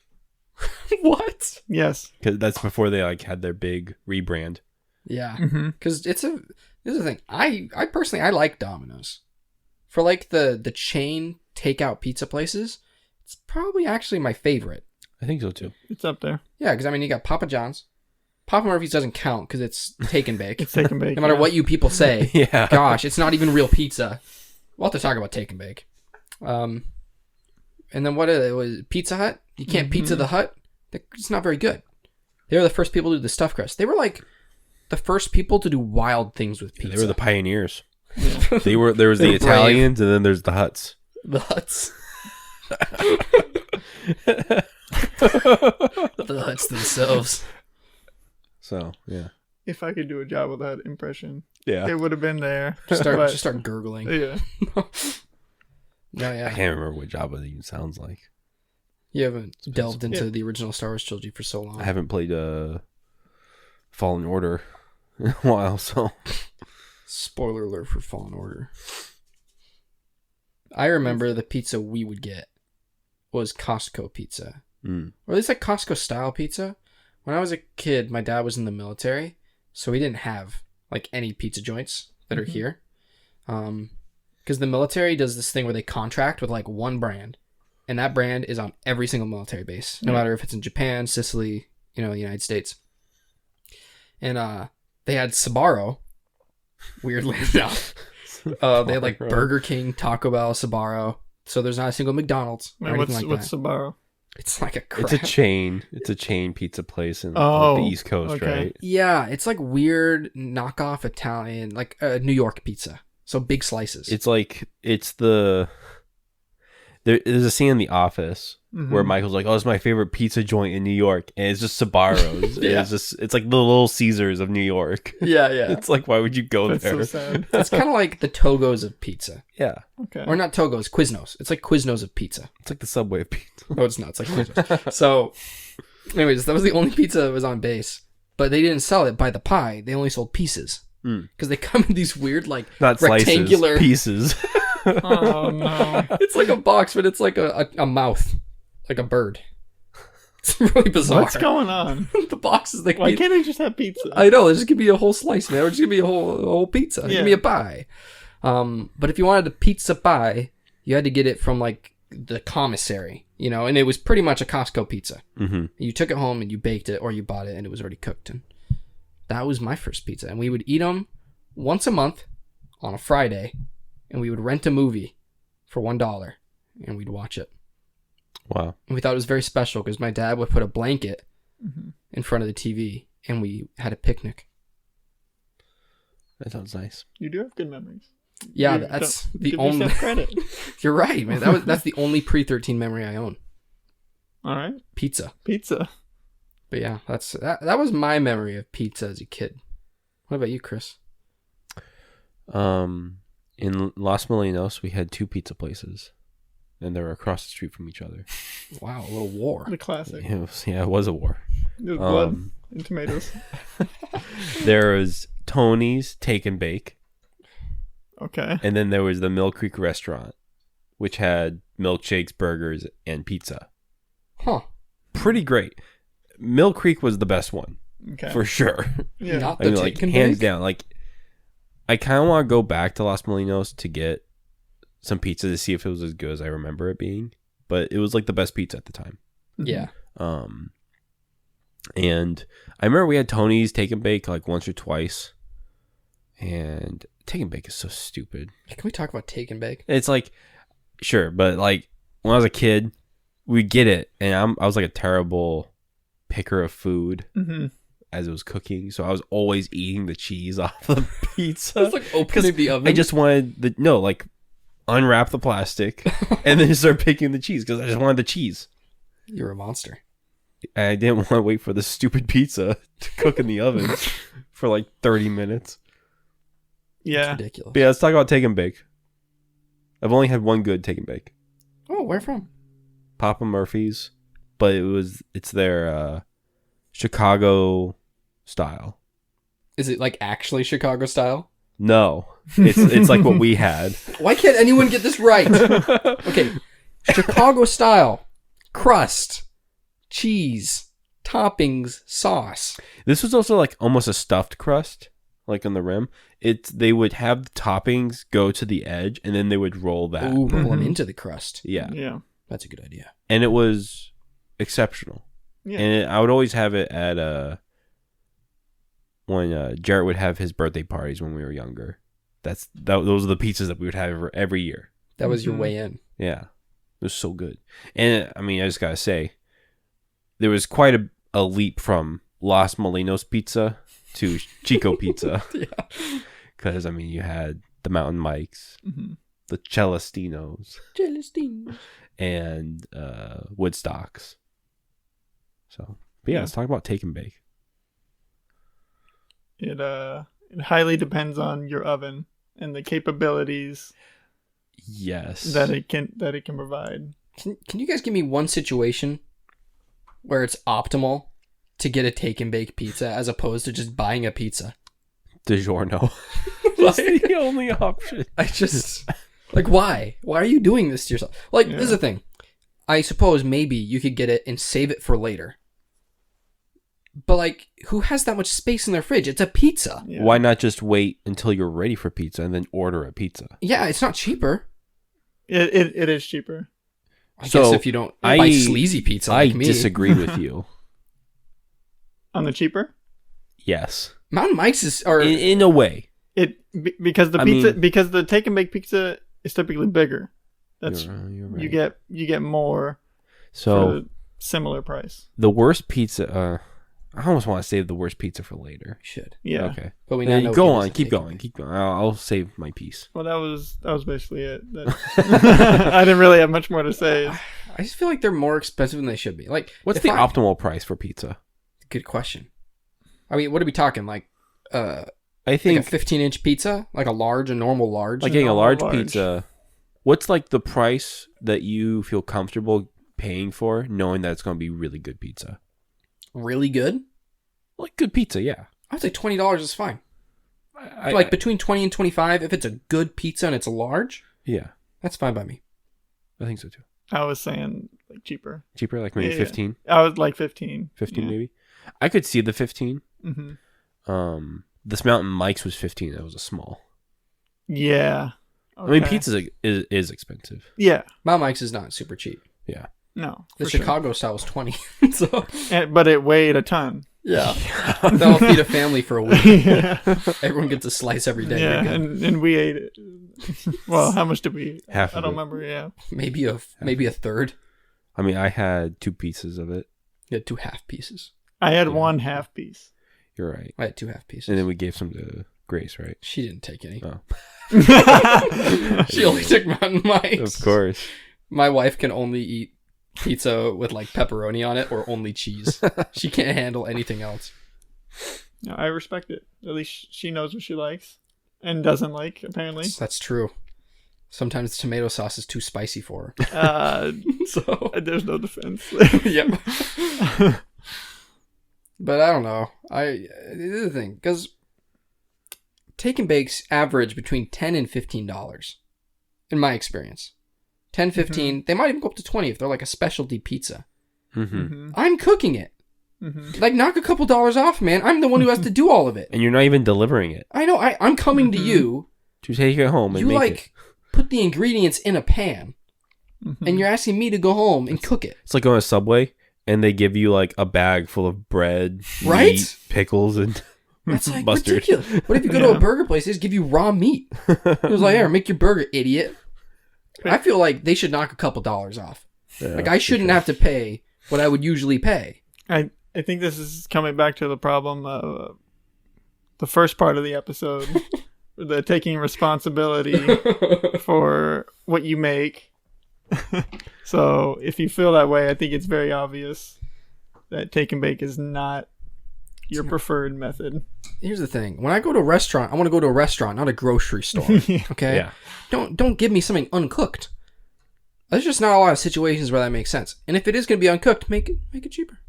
What? Yes. Because that's before they like had their big rebrand. Yeah. Because this is the thing. I personally, I like Domino's. For like the chain takeout pizza places, it's probably actually my favorite. I think so too. It's up there. Yeah, because I mean, you got Papa John's. Papa Murphy's doesn't count because it's take and bake. It's take and bake. No matter what you people say. Yeah. Gosh, it's not even real pizza. We'll have to talk about take and bake. And then what it was Pizza Hut? You can't pizza the Hut? It's not very good. They were the first people to do the stuffed crust. They were like the first people to do wild things with pizza. They were the pioneers. Yeah. There was the Italians and then there's the Huts. The Huts. The Huts themselves. So, yeah. If I could do a job with that impression, Yeah. it would have been there. Just But- start gurgling. Yeah. No, I yeah. can't remember what Jabba even sounds like. You haven't delved into Yeah. the original Star Wars trilogy for so long. I haven't played Fallen Order in a while, so. Spoiler alert for Fallen Order. I remember the pizza we would get was Costco pizza. Mm. Or at least like Costco style pizza. When I was a kid, my dad was in the military, so we didn't have like any pizza joints that are here. Because the military does this thing where they contract with like one brand, and that brand is on every single military base, no matter if it's in Japan, Sicily, the United States. And they had Sbarro, weirdly enough. They had like Burger King, Taco Bell, Sbarro. So there's not a single McDonald's or anything like What's that. Sbarro? It's like a crap. It's a chain. It's a chain pizza place in Oh, the East Coast, okay. right? Yeah, it's like weird knockoff Italian, like New York pizza. So big slices. It's like, there's a scene in The Office where Michael's like, oh, it's my favorite pizza joint in New York. And it's just Sbarro's. Yeah. It's like the Little Caesars of New York. yeah. It's like, why would you go That's there? so sad. It's kind of like the Togo's of pizza. Yeah. Okay. Or not Togo's, Quiznos. It's like Quiznos of pizza. It's like the Subway of pizza. No, it's not. It's like Quiznos. So, anyways, that was the only pizza that was on base. But they didn't sell it by the pie. They only sold pieces. Because they come in these weird, like, Not rectangular... slices, pieces. Oh no. It's like a box, but it's like a mouth. Like a bird. It's really bizarre. What's going on? The box is like... Why can't I just have pizza? I know, just give me a whole slice, man. Or just give me a whole pizza. Yeah. Give me a pie. But if you wanted a pizza pie, you had to get it from like the commissary, and it was pretty much a Costco pizza. Mm-hmm. You took it home and you baked it, or you bought it and it was already cooked. And that was my first pizza. And we would eat them once a month on a Friday, and we would rent a movie for $1 and we'd watch it. Wow. And we thought it was very special because my dad would put a blanket in front of the TV and we had a picnic. That sounds nice. You do have good memories. Yeah, You that's don't the give only. yourself credit. You're right, man. That's the only pre-13 memory I own. All right. Pizza. Pizza. But yeah, that was my memory of pizza as a kid. What about you, Chris? In Los Molinos, we had 2 pizza places, and they were across the street from each other. Wow, a little war. The classic. It was a war. There's blood and tomatoes. There was Tony's Take and Bake, Okay. and then there was the Mill Creek restaurant, which had milkshakes, burgers, and pizza. Huh. Pretty great. Mill Creek was the best one, Okay. for sure. Yeah. Not I the mean, like, take and hands bake? down. Like, I kind of want to go back to Los Molinos to get some pizza to see if it was as good as I remember it being. But it was like the best pizza at the time. Yeah. And I remember we had Tony's Take and Bake like once or twice. And Take and Bake is so stupid. Can we talk about take and bake? It's like, sure, but like when I was a kid, we get it. And I was like a terrible picker of food. Mm-hmm. As it was cooking, so I was always eating the cheese off the pizza. It's like opening the oven. I just wanted unwrap the plastic and then start picking the cheese because I just wanted the cheese. You're a monster. And I didn't want to wait for the stupid pizza to cook in the oven for like 30 minutes. Yeah. It's ridiculous. But yeah, let's talk about Take and Bake. I've only had one good Take and Bake. Oh, where from? Papa Murphy's but it's their Chicago style. Is it like actually Chicago style? No, it's like what we had. Why can't anyone get this right? Okay, Chicago style, crust, cheese, toppings, sauce. This was also like almost a stuffed crust, like on the rim. They would have the toppings go to the edge, and then they would roll that. Ooh, roll them into the crust. Yeah, Yeah. That's a good idea. and it was exceptional. Yeah. And I would always have it at when Jarrett would have his birthday parties when we were younger. Those are the pizzas that we would have every year. That was your way in. Yeah, it was so good. And I mean, I just gotta say, there was quite a leap from Los Molinos pizza to Chico pizza. Yeah. Because I mean, you had the Mountain Mikes, the Celestinos, and Woodstocks. So, but yeah, let's talk about take and bake. It highly depends on your oven and the capabilities Yes. that it can provide. Can you guys give me one situation where it's optimal to get a take and bake pizza as opposed to just buying a pizza? DiGiorno. That's the only option. I just like why? Why are you doing this to yourself? Like this is the thing. I suppose maybe you could get it and save it for later. But like, who has that much space in their fridge? It's a pizza. Yeah. Why not just wait until you're ready for pizza and then order a pizza? Yeah, it's not cheaper. It is cheaper. I guess if you don't buy sleazy pizza like me. I disagree with you. On the cheaper? Yes. Mountain Mike's is In a way. Because the take and bake pizza is typically bigger. That's you're right. you get more So for a similar price. the worst pizza. I almost want to save the worst pizza for later. should. Yeah. Okay. But we now know Go people's on. Keep take and going. bake. Keep going. I'll save my piece. Well, that was basically it. I didn't really have much more to say. I just feel like they're more expensive than they should be. Like, What's if the I- optimal price for pizza? Good question. I mean, what are we talking? Like I like think a 15-inch pizza? Like a normal large? like getting a normal large pizza. What's like the price that you feel comfortable paying for, knowing that it's going to be really good pizza? Really good? Like good pizza, yeah. I would say $20 is fine. I Like between 20 and 25, if it's a good pizza and it's large, yeah, that's fine by me. I think so too. I was saying like cheaper. Cheaper, like maybe Yeah. 15. I was like 15. 15 Yeah. maybe. I could see the 15. Mm-hmm. This Mountain Mike's was 15. That was a small. Yeah. I mean, Okay. pizza is expensive. Yeah. Mount Mike's is not super cheap. Yeah. No. The for sure. Chicago style was 20. So But it weighed a ton. yeah, that'll feed a family for a week. Yeah. Everyone gets a slice every day. Yeah, You're good. and we ate it. Well, how much did we eat? Half I of don't it. remember. Yeah. maybe a third. I mean, I had 2 pieces of it. You had 2 half pieces. I had Yeah. one half piece. You're right. I had 2 half pieces. And then we gave some to Grace, right? She didn't take any. Oh. She only took Mountain Mike's. Of course. My wife can only eat pizza with like pepperoni on it or only cheese. She can't handle anything else. No, I respect it. At least she knows what she likes and doesn't like, apparently. That's true. Sometimes the tomato sauce is too spicy for her. So There's no defense. yep. But I don't know. The other thing, because take and bakes average between $10 and $15 in my experience. 10, 15, they might even go up to 20 if they're like a specialty pizza. Mm-hmm. I'm cooking it. Like, knock a couple dollars off, man. I'm the one who has to do all of it. And you're not even delivering it. I know. I'm coming to you. To take it home and You make like it. put the ingredients in a pan, and you're asking me to go home and cook it. It's like going to Subway and they give you like a bag full of bread, Right? meat, pickles, and That's like mustard. ridiculous. What if you go to a burger place? They just give you raw meat. It was like, here, make your burger, idiot. I feel like they should knock a couple dollars off. Yeah, Like, I shouldn't have to pay what I would usually pay. I think this is coming back to the problem of the first part of the episode, the taking responsibility for what you make. So if you feel that way, I think it's very obvious that take and bake is not your preferred method. Here's the thing. When I go to a restaurant, I want to go to a restaurant, not a grocery store. Okay? Yeah. Don't give me something uncooked. There's just not a lot of situations where that makes sense. And if it is going to be uncooked, make it cheaper.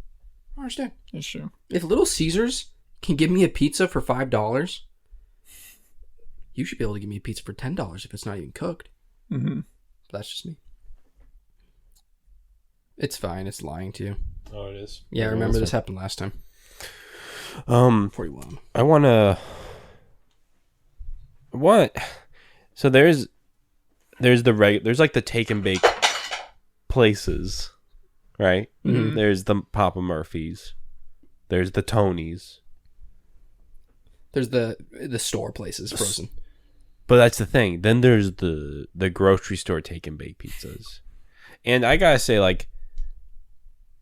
I understand. That's true. If Little Caesars can give me a pizza for $5, you should be able to give me a pizza for $10 if it's not even cooked. Mm-hmm. But that's just me. It's fine. It's lying to you. Oh, it is. Yeah, I remember this happened last time. 41. I want to. What? So there's like the take and bake places, right? Mm-hmm. There's the Papa Murphy's. There's the Tony's. There's the store places, frozen. But that's the thing. Then there's the grocery store take and bake pizzas. And I gotta say, like,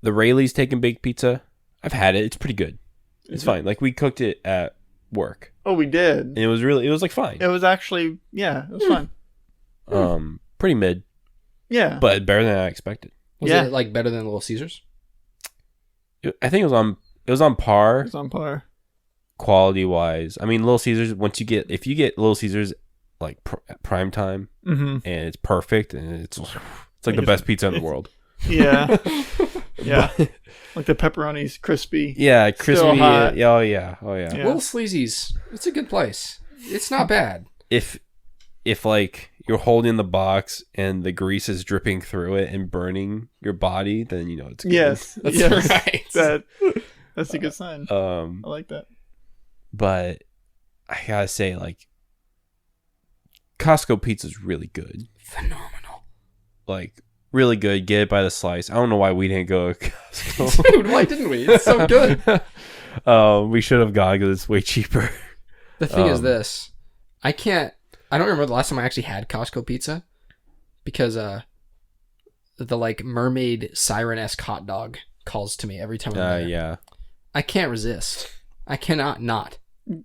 the Rayleigh's take and bake pizza, I've had it. It's pretty good. It's fine. Like, we cooked it at work. Oh, we did. And it was like fine. It was actually, yeah, it was fine. Pretty mid. Yeah. But better than I expected. Was it like better than Little Caesars? I think it was on par. It was on par. Quality wise. I mean, Little Caesars, if you get Little Caesars like prime time and it's perfect and it's like the best pizza in the world. Yeah. Yeah. Like the pepperoni's crispy. Yeah, crispy. Still hot. Oh yeah. Yeah. Little Sleazy's, it's a good place. It's not bad. If like you're holding the box and the grease is dripping through it and burning your body, then you know it's good. Yes. That's yes. right. That's a good sign. I like that. But I gotta say, like, Costco pizza's really good. Phenomenal. Like, really good. Get it by the slice. I don't know why we didn't go to Costco. Dude, why didn't we? It's so good. We should have gone because it's way cheaper. The thing is this. I don't remember the last time I actually had Costco pizza because the like mermaid siren-esque hot dog calls to me every time I'm there. Yeah. I can't resist. I cannot not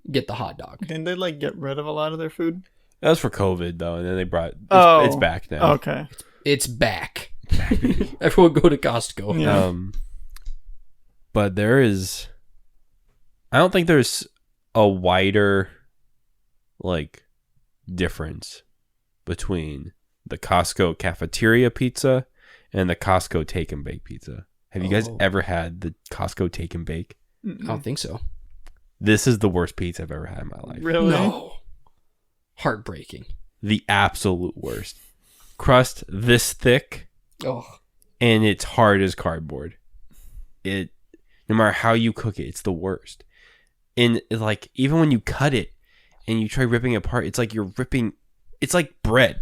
get the hot dog. Didn't they like get rid of a lot of their food? That was for COVID though, and then they brought it's back now. Okay. It's back. Everyone go to Costco. Yeah. But I don't think there's a wider like difference between the Costco cafeteria pizza and the Costco take and bake pizza. Have you guys ever had the Costco take and bake? I don't think so. This is the worst pizza I've ever had in my life. Really? No. Heartbreaking. The absolute worst. Crust this thick, and it's hard as cardboard. No matter how you cook it, it's the worst. And like even when you cut it and you try ripping it apart, it's like it's like bread.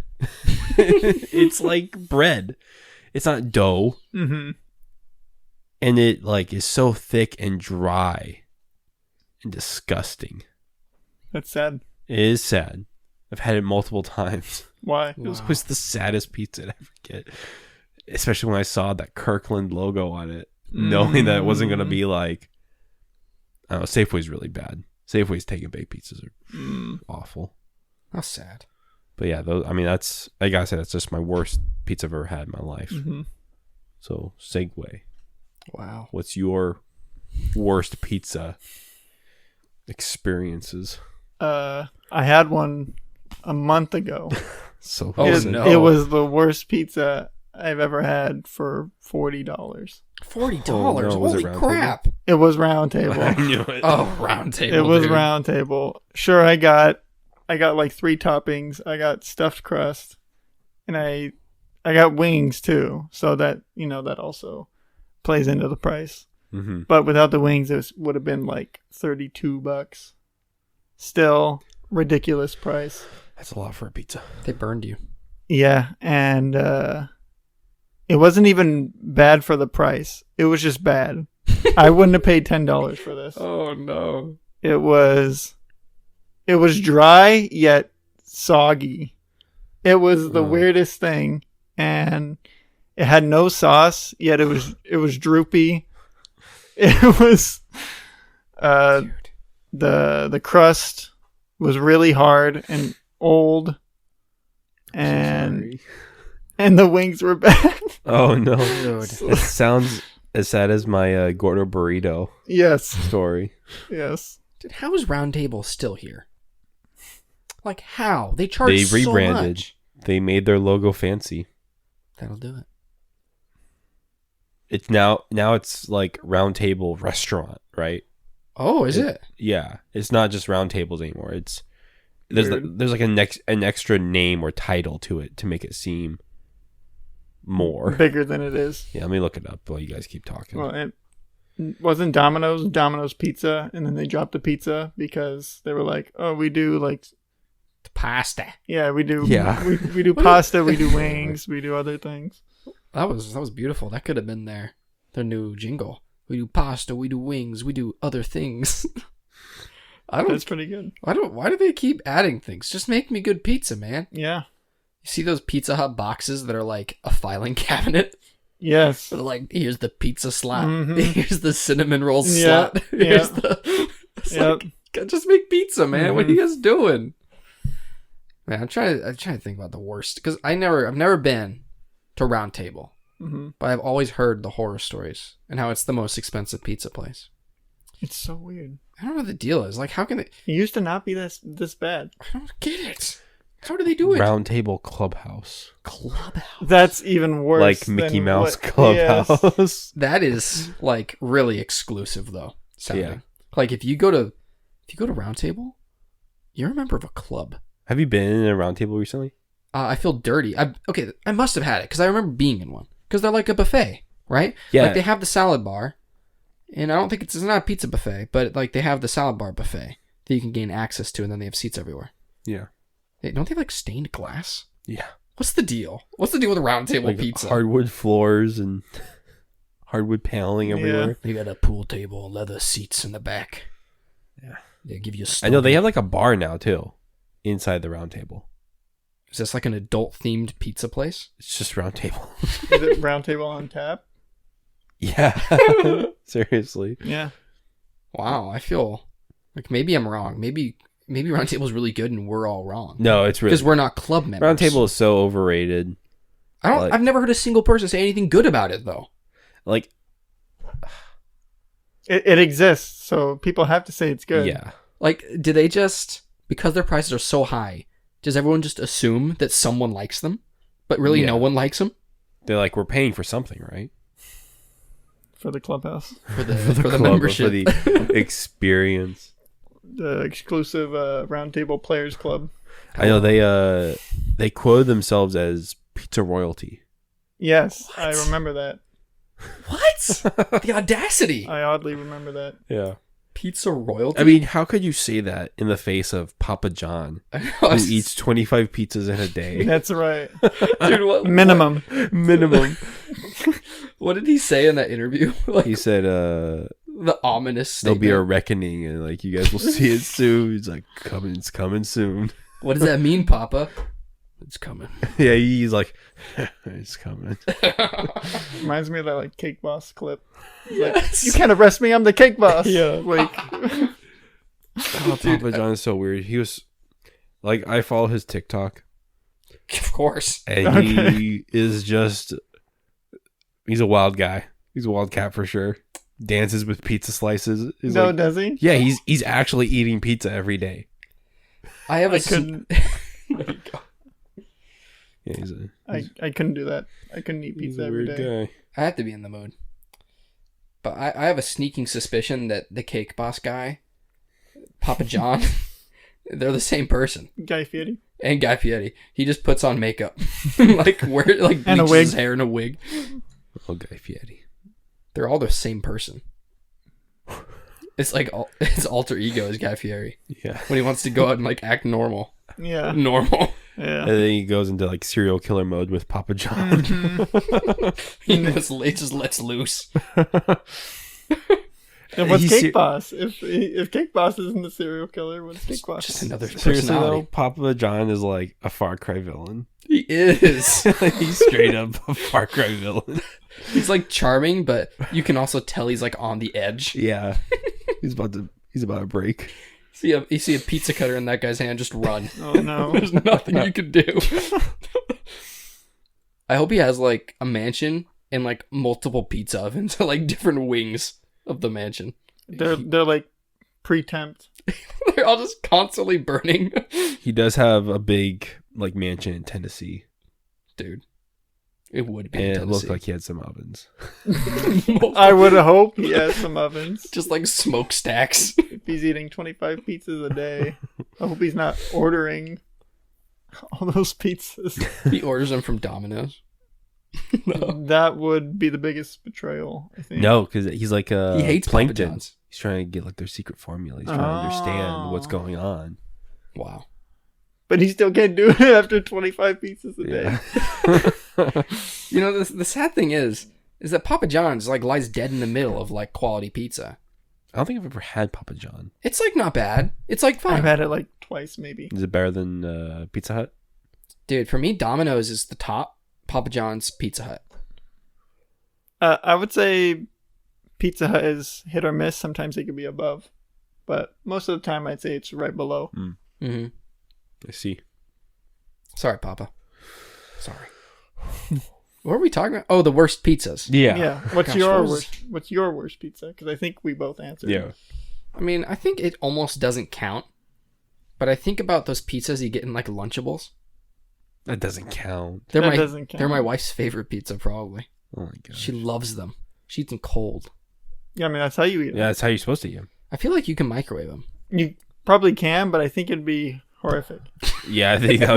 It's like bread. It's not dough. Mm-hmm. And it like is so thick and dry and disgusting. That's sad. It is sad. I've had it multiple times. Why? It was always the saddest pizza to ever get. Especially when I saw that Kirkland logo on it. Knowing that it wasn't going to be like... I don't know, Safeway's really bad. Safeway's take and bake pizzas are awful. How sad. But yeah, that's... I gotta say, that's just my worst pizza I've ever had in my life. Mm-hmm. So, segue. Wow. What's your worst pizza experiences? I had one a month ago. So It was the worst pizza I've ever had for $40. $40. Oh, no. Was it Holy Round crap. It was Round Table. I knew it. Oh, Round Table. It was dude. Round Table. Sure, I got like 3 toppings. I got stuffed crust, and I got wings too. So that that also plays into the price. Mm-hmm. But without the wings, it would have been like $32. Still ridiculous price. That's a lot for a pizza. They burned you. Yeah, and it wasn't even bad for the price. It was just bad. I wouldn't have paid $10 for this. Oh, no. It was dry yet soggy. It was the weirdest thing, and it had no sauce. Yet it was droopy. It was the crust was really hard and old, and the wings were bad. Oh no! Dude. It sounds as sad as my Gordo burrito Yes. story. Yes. Dude, how is Round Table still here? Like, how? They charge They so rebranded. much. They made their logo fancy. That'll do it. It's now it's like Round Table Restaurant, right? Oh, is it? Yeah, it's not just Round Tables anymore. There's Weird. like an extra name or title to it to make it seem more Bigger than it is. Yeah, let me look it up while you guys keep talking. Well, it wasn't Domino's Pizza, and then they dropped the pizza because they were like, oh, we do like, Pasta. yeah, we do, Yeah. we do pasta, we do wings, we do other things. That was beautiful. That could have been their new jingle. We do pasta, we do wings, we do other things. That's pretty good. Why do they keep adding things? Just make me good pizza, man. Yeah. You see those Pizza Hut boxes that are like a filing cabinet? Yes. They're like, here's the pizza slot. Mhm. Here's the cinnamon roll Yeah, slot. Here's the. It's Yep. like, just make pizza, man. What are you Mhm. guys doing? Man, I'm trying to think about the worst because I've never been to Round Table, hmm but I've always heard the horror stories and how it's the most expensive pizza place. It's so weird. I don't know what the deal is. Like, how can it? It used to not be this bad. I don't get it. How do they do it? Round Table Clubhouse. Clubhouse. That's even worse. Like Mickey than Mouse what- Clubhouse. Yes. That is like really exclusive though. Sounding. Yeah. Like if you go to Round Table, you're a member of a club. Have you been in a Round Table recently? I feel dirty. I must have had it because I remember being in one because they're like a buffet, right? Yeah. Like they have the salad bar, and I don't think it's not a pizza buffet, but like they have the salad bar buffet that you can gain access to, and then they have seats everywhere. Yeah. Don't they have like stained glass? Yeah. What's the deal? What's the deal with Round Table Like pizza? hardwood floors and hardwood paneling everywhere. They got a pool table, leather seats in the back. Yeah. They give you. I know they have like a bar now too, inside the Round Table. Is this like an adult themed pizza place? It's just Round Table. Is it Round Table on tap? Yeah. Seriously. Yeah. Wow, I feel like maybe I'm wrong. Maybe Round Table's really good and we're all wrong. No, it's really Because we're not club members. Round Table is so overrated. I've never heard a single person say anything good about it though. Like, It exists, so people have to say it's good. yeah. Like, do they just, because their prices are so high, does everyone just assume that someone likes them, but really Yeah. no one likes them? They're like, we're paying for something, right? For the clubhouse. For the Club, membership. for the experience. The exclusive Round Table Players Club. I know they quoted themselves as pizza royalty. Yes, What? I remember that. What? The audacity. I oddly remember that. Yeah. Pizza royalty? I mean, how could you say that in the face of Papa John, who eats 25 pizzas in a day? That's right. Dude, Minimum. Minimum. What did he say in that interview? Like, He said, the ominous there'll statement. be a reckoning and like you guys will see it soon. He's like, it's coming soon. What does that mean, Papa? It's coming. Yeah, he's like, it's coming. Reminds me of that like Cake Boss clip. Yes. You can't arrest me, I'm the Cake Boss. Yeah. Like Oh, Papa John is so weird. He was like, I follow his TikTok Of course. and Okay. he is just, he's a wild guy. He's a wild cat for sure. Dances with pizza slices. He's no, like, does he? yeah, he's actually eating pizza every day. I have I a couldn't There you go. Yeah, he's I couldn't do that. I couldn't eat he's pizza a every weird day. guy. I have to be in the mood. But I have a sneaking suspicion that the Cake Boss guy, Papa John, they're the same person. Guy Fieri. And Guy Fieri. He just puts on makeup. Like And a bleaches wig. his hair in a wig. Oh, Guy Fieri. They're all the same person. It's like his alter ego is Guy Fieri. Yeah. When he wants to go out and like act normal. Yeah. Normal. Yeah. And then he goes into like serial killer mode with Papa John. He just lets loose. And what's He's Cake ser- Boss? If Cake Boss isn't the serial killer, what's Cake Boss? Just another Seriously though, personality. Papa John is like a Far Cry villain. He is. He's straight up a Far Cry villain. He's like charming, but you can also tell he's like on the edge. Yeah. He's about to break. You see a pizza cutter in that guy's hand, just run. Oh no. There's nothing you can do. I hope he has like a mansion and like multiple pizza ovens, like different wings of the mansion. They're like pre-tempt. They're all just constantly burning. He does have a big like mansion in Tennessee. Dude. It would be. And in it looked Tennessee. like he had some ovens. I would hope he has some ovens. Just like smokestacks. If he's eating 25 pizzas a day, I hope he's not ordering all those pizzas. He orders them from Domino's. No. That would be the biggest betrayal, I think. No, because he's like a He hates Papa plankton. John's. He's trying to get like their secret formula. He's trying to understand what's going on. Wow. But he still can't do it after 25 pizzas a day. You know, the sad thing is that Papa John's like lies dead in the middle of like quality pizza. I don't think I've ever had Papa John. It's like not bad. It's like fine. I've had it like twice, maybe. Is it better than Pizza Hut? Dude, for me, Domino's is the top. Papa John's, Pizza Hut. I would say Pizza Hut is hit or miss. Sometimes it could be above. But most of the time, I'd say it's right below. Mm-hmm. I see. Sorry, Papa. Sorry. What are we talking about? Oh, the worst pizzas. Yeah. What's Gosh, your what was- worst? What's your worst pizza? Because I think we both answered. Yeah. I mean, I think it almost doesn't count. But I think about those pizzas you get in like Lunchables. That doesn't count. They're That doesn't count. They're my wife's favorite pizza, probably. Oh my god. She loves them. She eats them cold. Yeah, I mean that's how you eat it. Yeah, that's how you're supposed to eat 'em. I feel like you can microwave them. You probably can, but I think it'd be horrific. Yeah, I think that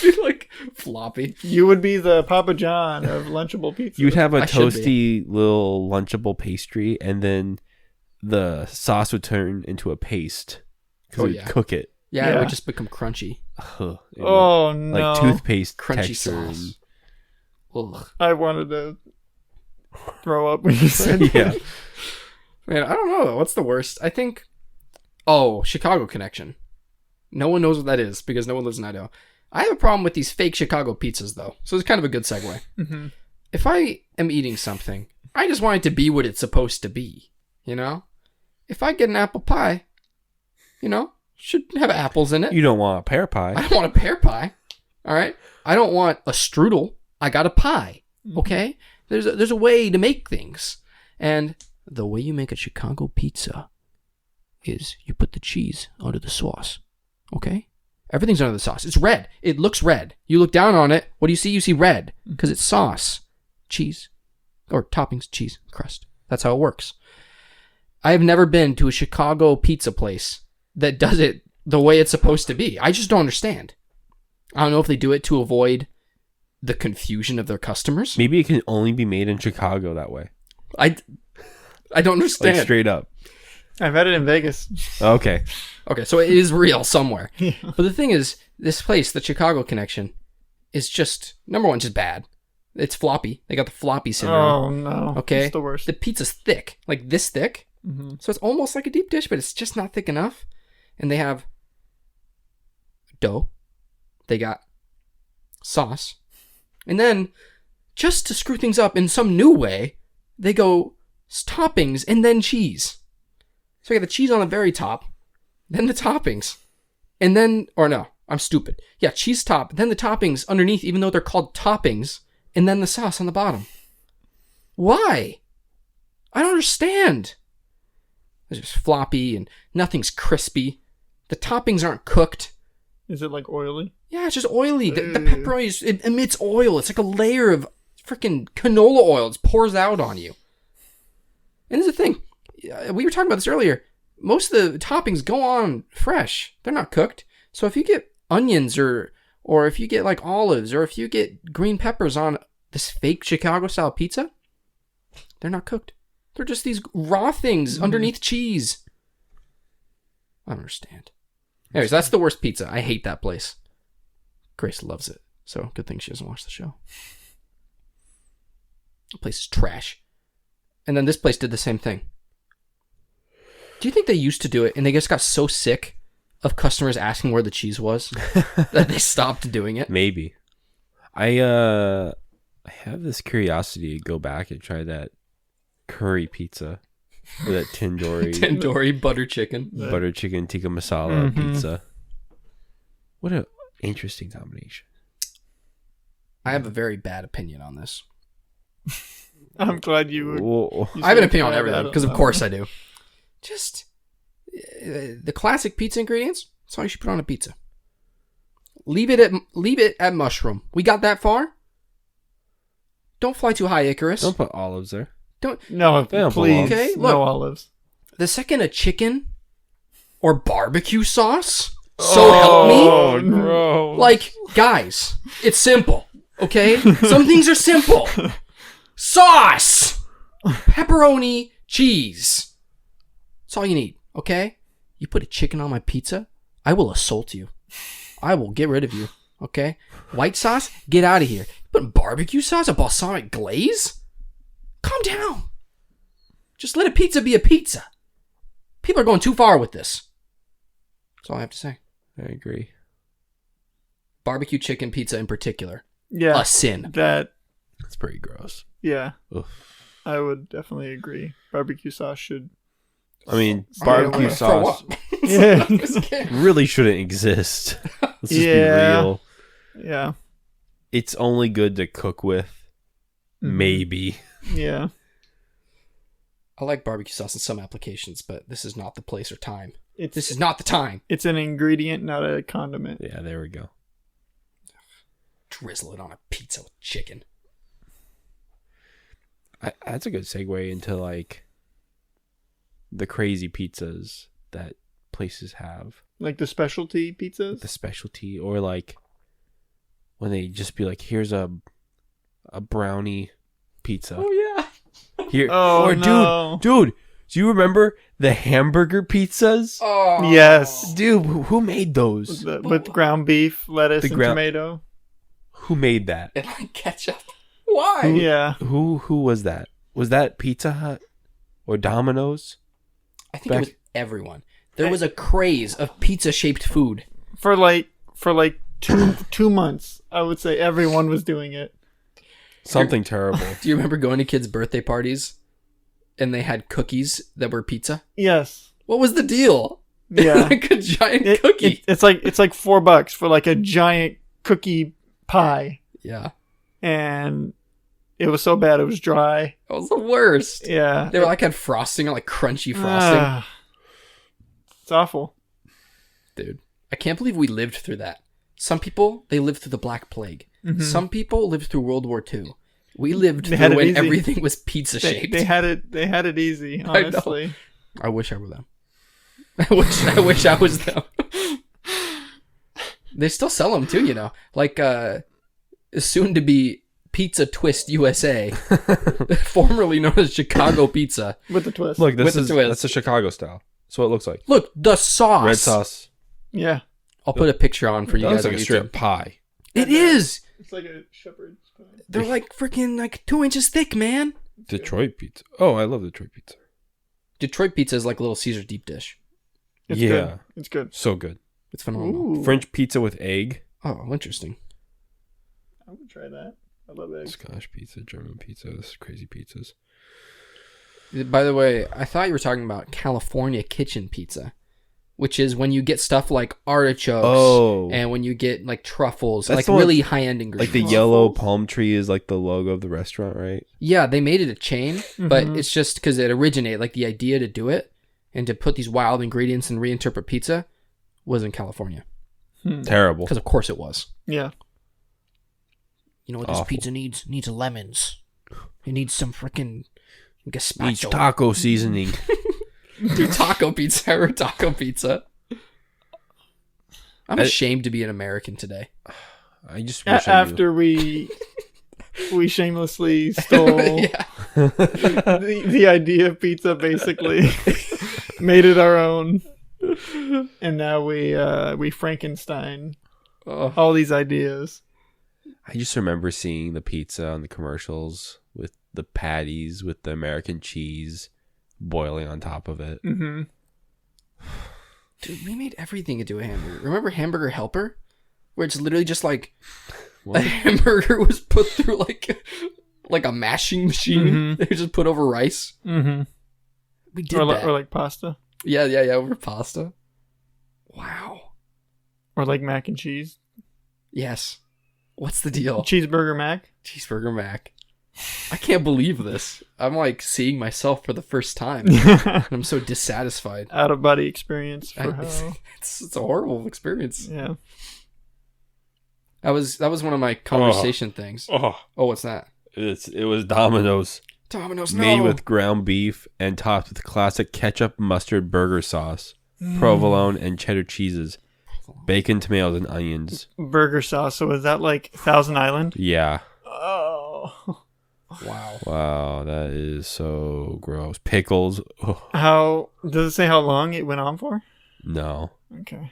would be. Like floppy. You would be the Papa John of Lunchable pizza. You'd have a I should toasty little Lunchable pastry, and then the sauce would turn into a paste because Oh, it would yeah. cook it. Yeah, it Yeah. would just become crunchy. Ugh, it would- Oh no! like toothpaste Crunchy texture. sauce. Ugh. I wanted to throw up when you said And, yeah, that. Man, I don't know. What's the worst? I think... Oh, Chicago Connection. No one knows what that is because no one lives in Idaho. I have a problem with these fake Chicago pizzas, though. So it's kind of a good segue. Mhm. If I am eating something, I just want it to be what it's supposed to be. You know? If I get an apple pie, you know, should have apples in it. you don't want a pear I pie. don't want a pear pie. All right? I don't want a strudel. I got a pie. Okay? There's a way to make things. And the way you make a Chicago pizza is you put the cheese under the sauce. Okay? Everything's under the sauce. It's red. It looks red. You look down on it. What do you see? You see red because it's sauce, cheese, or toppings, cheese, crust. That's how it works. I have never been to a Chicago pizza place that does it the way it's supposed to be. I just don't understand. I don't know if they do it to avoid the confusion of their customers. Maybe it can only be made in Chicago that way. I don't understand. Like straight up. I've had it in Vegas. Okay. Okay, so it is real somewhere. Yeah. But the thing is, this place, the Chicago Connection, is just, number one, just bad. It's floppy. They got the floppy syndrome. Oh no! Okay. It's the worst. The pizza's thick, like this thick. Mm-hmm. So it's almost like a deep dish, but it's just not thick enough. And they have dough. They got sauce. And then, just to screw things up in some new way, they go toppings and then cheese. So you got the cheese on the very top, then the toppings. And then, or no, I'm stupid. Yeah, cheese top, then the toppings underneath, even though they're called toppings, and then the sauce on the bottom. Why? I don't understand. It's just floppy and nothing's crispy. The toppings aren't cooked. Is it like oily? Yeah, it's just oily. The pepperoni, it emits oil. It's like a layer of freaking canola oil. It pours out on you. And there's the thing. We were talking about this earlier. Most of the toppings go on fresh. They're not cooked. So if you get onions or if you get like olives or if you get green peppers on this fake Chicago style pizza, they're not cooked. They're just these raw things underneath cheese. I don't understand. Anyways, that's the worst pizza. I hate that place. Grace loves it. So good thing she doesn't watch the show. The place is trash. And then this place did the same thing. Do you think they used to do it and they just got so sick of customers asking where the cheese was that they stopped doing it? Maybe. I have this curiosity to go back and try that curry pizza. Or that tandoori Tandoori butter chicken. butter chicken tikka masala Mhm. pizza. What an interesting combination. I have a very bad opinion on this. I'm glad you would. Whoa. you I have an said opinion on bad. I everything don't because of know. course I do. Just the classic pizza ingredients. That's all you should put on a pizza. Leave it at mushroom. We got that far. Don't fly too high, Icarus. Don't put olives there. No, They don't please. belong. Okay, look. No olives. The second a chicken or barbecue sauce, so help me. Oh, gross. Like, guys, it's simple, okay? Some things are simple. Sauce! Pepperoni, cheese. That's all you need, okay? You put a chicken on my pizza, I will assault you. I will get rid of you, okay? White sauce, get out of here. You put barbecue sauce, a balsamic glaze? Calm down. Just let a pizza be a pizza. People are going too far with this. That's all I have to say. I agree. Barbecue chicken pizza in particular. Yeah. A sin. That's pretty gross. Yeah. Ugh. I would definitely agree. Barbecue sauce should. I mean, Stay barbecue away. sauce Yeah. really shouldn't exist. Let's just Yeah. be real. Yeah. It's only good to cook with. Maybe. Yeah. I like barbecue sauce in some applications, but this is not the place or time. It's This is not the time. it's an ingredient, not a condiment. Yeah, there we go. Drizzle it on a pizza with chicken. That's a good segue into like the crazy pizzas that places have. Like the specialty pizzas. The specialty, or like when they just be like, here's a brownie pizza. yeah. Here, Oh, or no. dude, do you remember the hamburger pizzas? Oh. Yes. Dude, who made those? With ground beef, lettuce, and tomato. Who made that? And like ketchup. Why? Yeah. Who was that? Was that Pizza Hut or Domino's? I think it was everyone. There was a craze of pizza-shaped food. For like 2 months, I would say everyone was doing it. Something terrible. Do you remember going to kids' birthday parties and they had cookies that were pizza? Yes. What was the deal? Yeah. Like a giant cookie. It's like $4 for like a giant cookie pie, Yeah. and it was so bad it was dry. That was the worst. Yeah. They were like had frosting, like crunchy frosting. It's awful. Dude, I can't believe we lived through that. Some people, they lived through the Black Plague. Mm-hmm. Some people lived through World War II. We lived They had through it when easy. everything was pizza shaped. They had it easy, I know. honestly. I wish I were them. I wish I was them. They still sell them too, you know. Like soon to be Pizza Twist USA, formerly known as Chicago Pizza. With the twist. Look, With the twist. that's a Chicago style. That's what it looks like. Look, the sauce. Red sauce. Yeah. I'll put a picture on for you That guys looks on like a YouTube. straight pie. It is. It's like a shepherd's pie. They're like freaking like 2 inches thick, man. Detroit pizza. Oh, I love Detroit pizza. Detroit pizza is like a little Caesar deep dish. It's Yeah. good. It's good. So good. It's phenomenal. Ooh. French pizza with egg. Oh, interesting. I would try that. I love eggs. Scotch pizza, German pizza, this crazy pizzas. By the way, I thought you were talking about California kitchen pizza, which is when you get stuff like artichokes Oh. and when you get like truffles, That's like the one- really high-end Like ingredients. the Waffles. yellow palm tree is like the logo of the restaurant, right? Yeah, they made it a chain, but Mhm. it's just because it originated, like the idea to do it and to put these wild ingredients and reinterpret pizza was in California. Terrible. Because of course it was. Yeah. You know what this Awful. pizza needs? It needs lemons. It needs some freaking Needs gazpacho. taco seasoning. Do taco pizza or taco pizza. I'm ashamed to be an American today. I just wish I knew. After we shamelessly stole Yeah. the idea of pizza, basically made it our own, and now we Frankenstein Oh. all these ideas. I just remember seeing the pizza on the commercials with the patties with the American cheese boiling on top of it. Mm-hmm. Dude, we made everything into a hamburger. Remember Hamburger Helper? Where it's literally just like a What? hamburger was put through like a mashing machine. Mhm. They just put over rice. Mm-hmm. We did Or, that. or like pasta, Yeah, over pasta. Wow. or like mac and cheese, Yes. What's the deal? cheeseburger mac. Cheeseburger Mac. I can't believe this. I'm like seeing myself for the first time. And I'm so dissatisfied. Out of body experience for It's, how. it's a horrible experience. Yeah. That was one of my conversation things. Oh, Oh, what's that? It was Domino's. Domino's, Made no. with ground beef and topped with classic ketchup, mustard, burger sauce, provolone, and cheddar cheeses, bacon, tomatoes, and onions. Burger sauce. So is that like Thousand Island? Yeah. Oh. Wow. Wow, that is so gross. Pickles. Ugh. How does it say how long it went on for? No. Okay.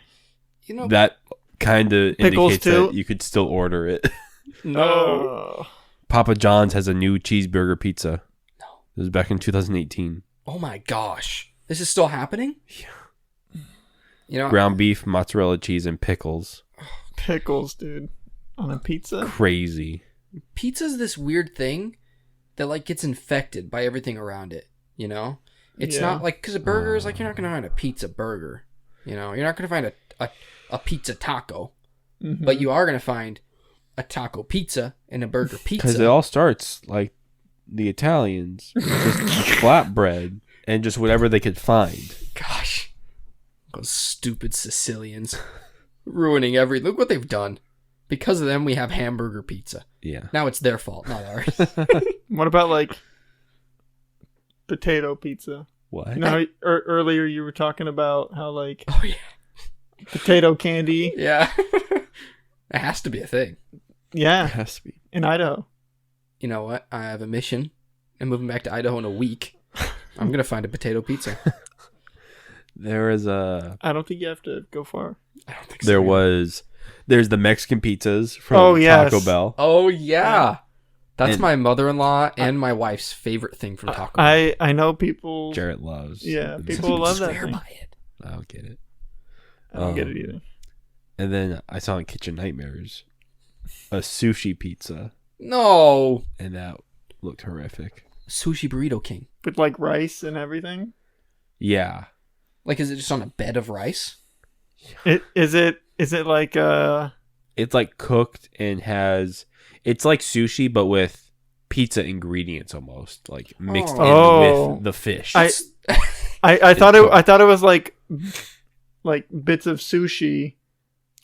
You know, That kind of Pickles indicates too? that you could still order it. no. Oh. Papa John's has a new cheeseburger pizza. No. It was back in 2018. Oh my gosh. This is still happening? Yeah. You know, Ground beef, mozzarella cheese, and pickles. Pickles, dude. On a pizza? Crazy. pizza's this weird thing that like gets infected by everything around it, you know? It's Yeah. not like, because a burger is like, you're not going to find a pizza burger, you know? You're not going to find a pizza taco, Mhm. but you are going to find a taco pizza and a burger pizza. Because it all starts like the Italians, just flatbread and just whatever they could find. Gosh, those stupid Sicilians ruining everything. Look what they've done. Because of them, we have hamburger pizza. Yeah. Now it's their fault, not ours. What about like potato pizza? What? You know, how, earlier you were talking about how like Oh yeah, potato candy. yeah. It has to be a thing. It Yeah, has to be. in Idaho. You know what? I have a mission. I'm moving back to Idaho in a week. I'm gonna find a potato pizza. There is a. I don't think you have to go far. I don't think so. There was. There's the Mexican pizzas from Oh, yes. Taco Bell. Oh yeah, that's And- my mother-in-law and my wife's favorite thing from Taco Bell. I know people. Jarrett loves. Yeah, the people Mexican love that swear thing. by it. I don't get it. I don't get it either. And then I saw in Kitchen Nightmares a sushi pizza, No, and that looked horrific. sushi burrito king. With like rice and everything. Yeah. Like, is it just on a bed of rice? Is it like It's like cooked and has. It's like sushi, but with pizza ingredients almost, like mixed Oh. in with the fish. I thought it was like bits of sushi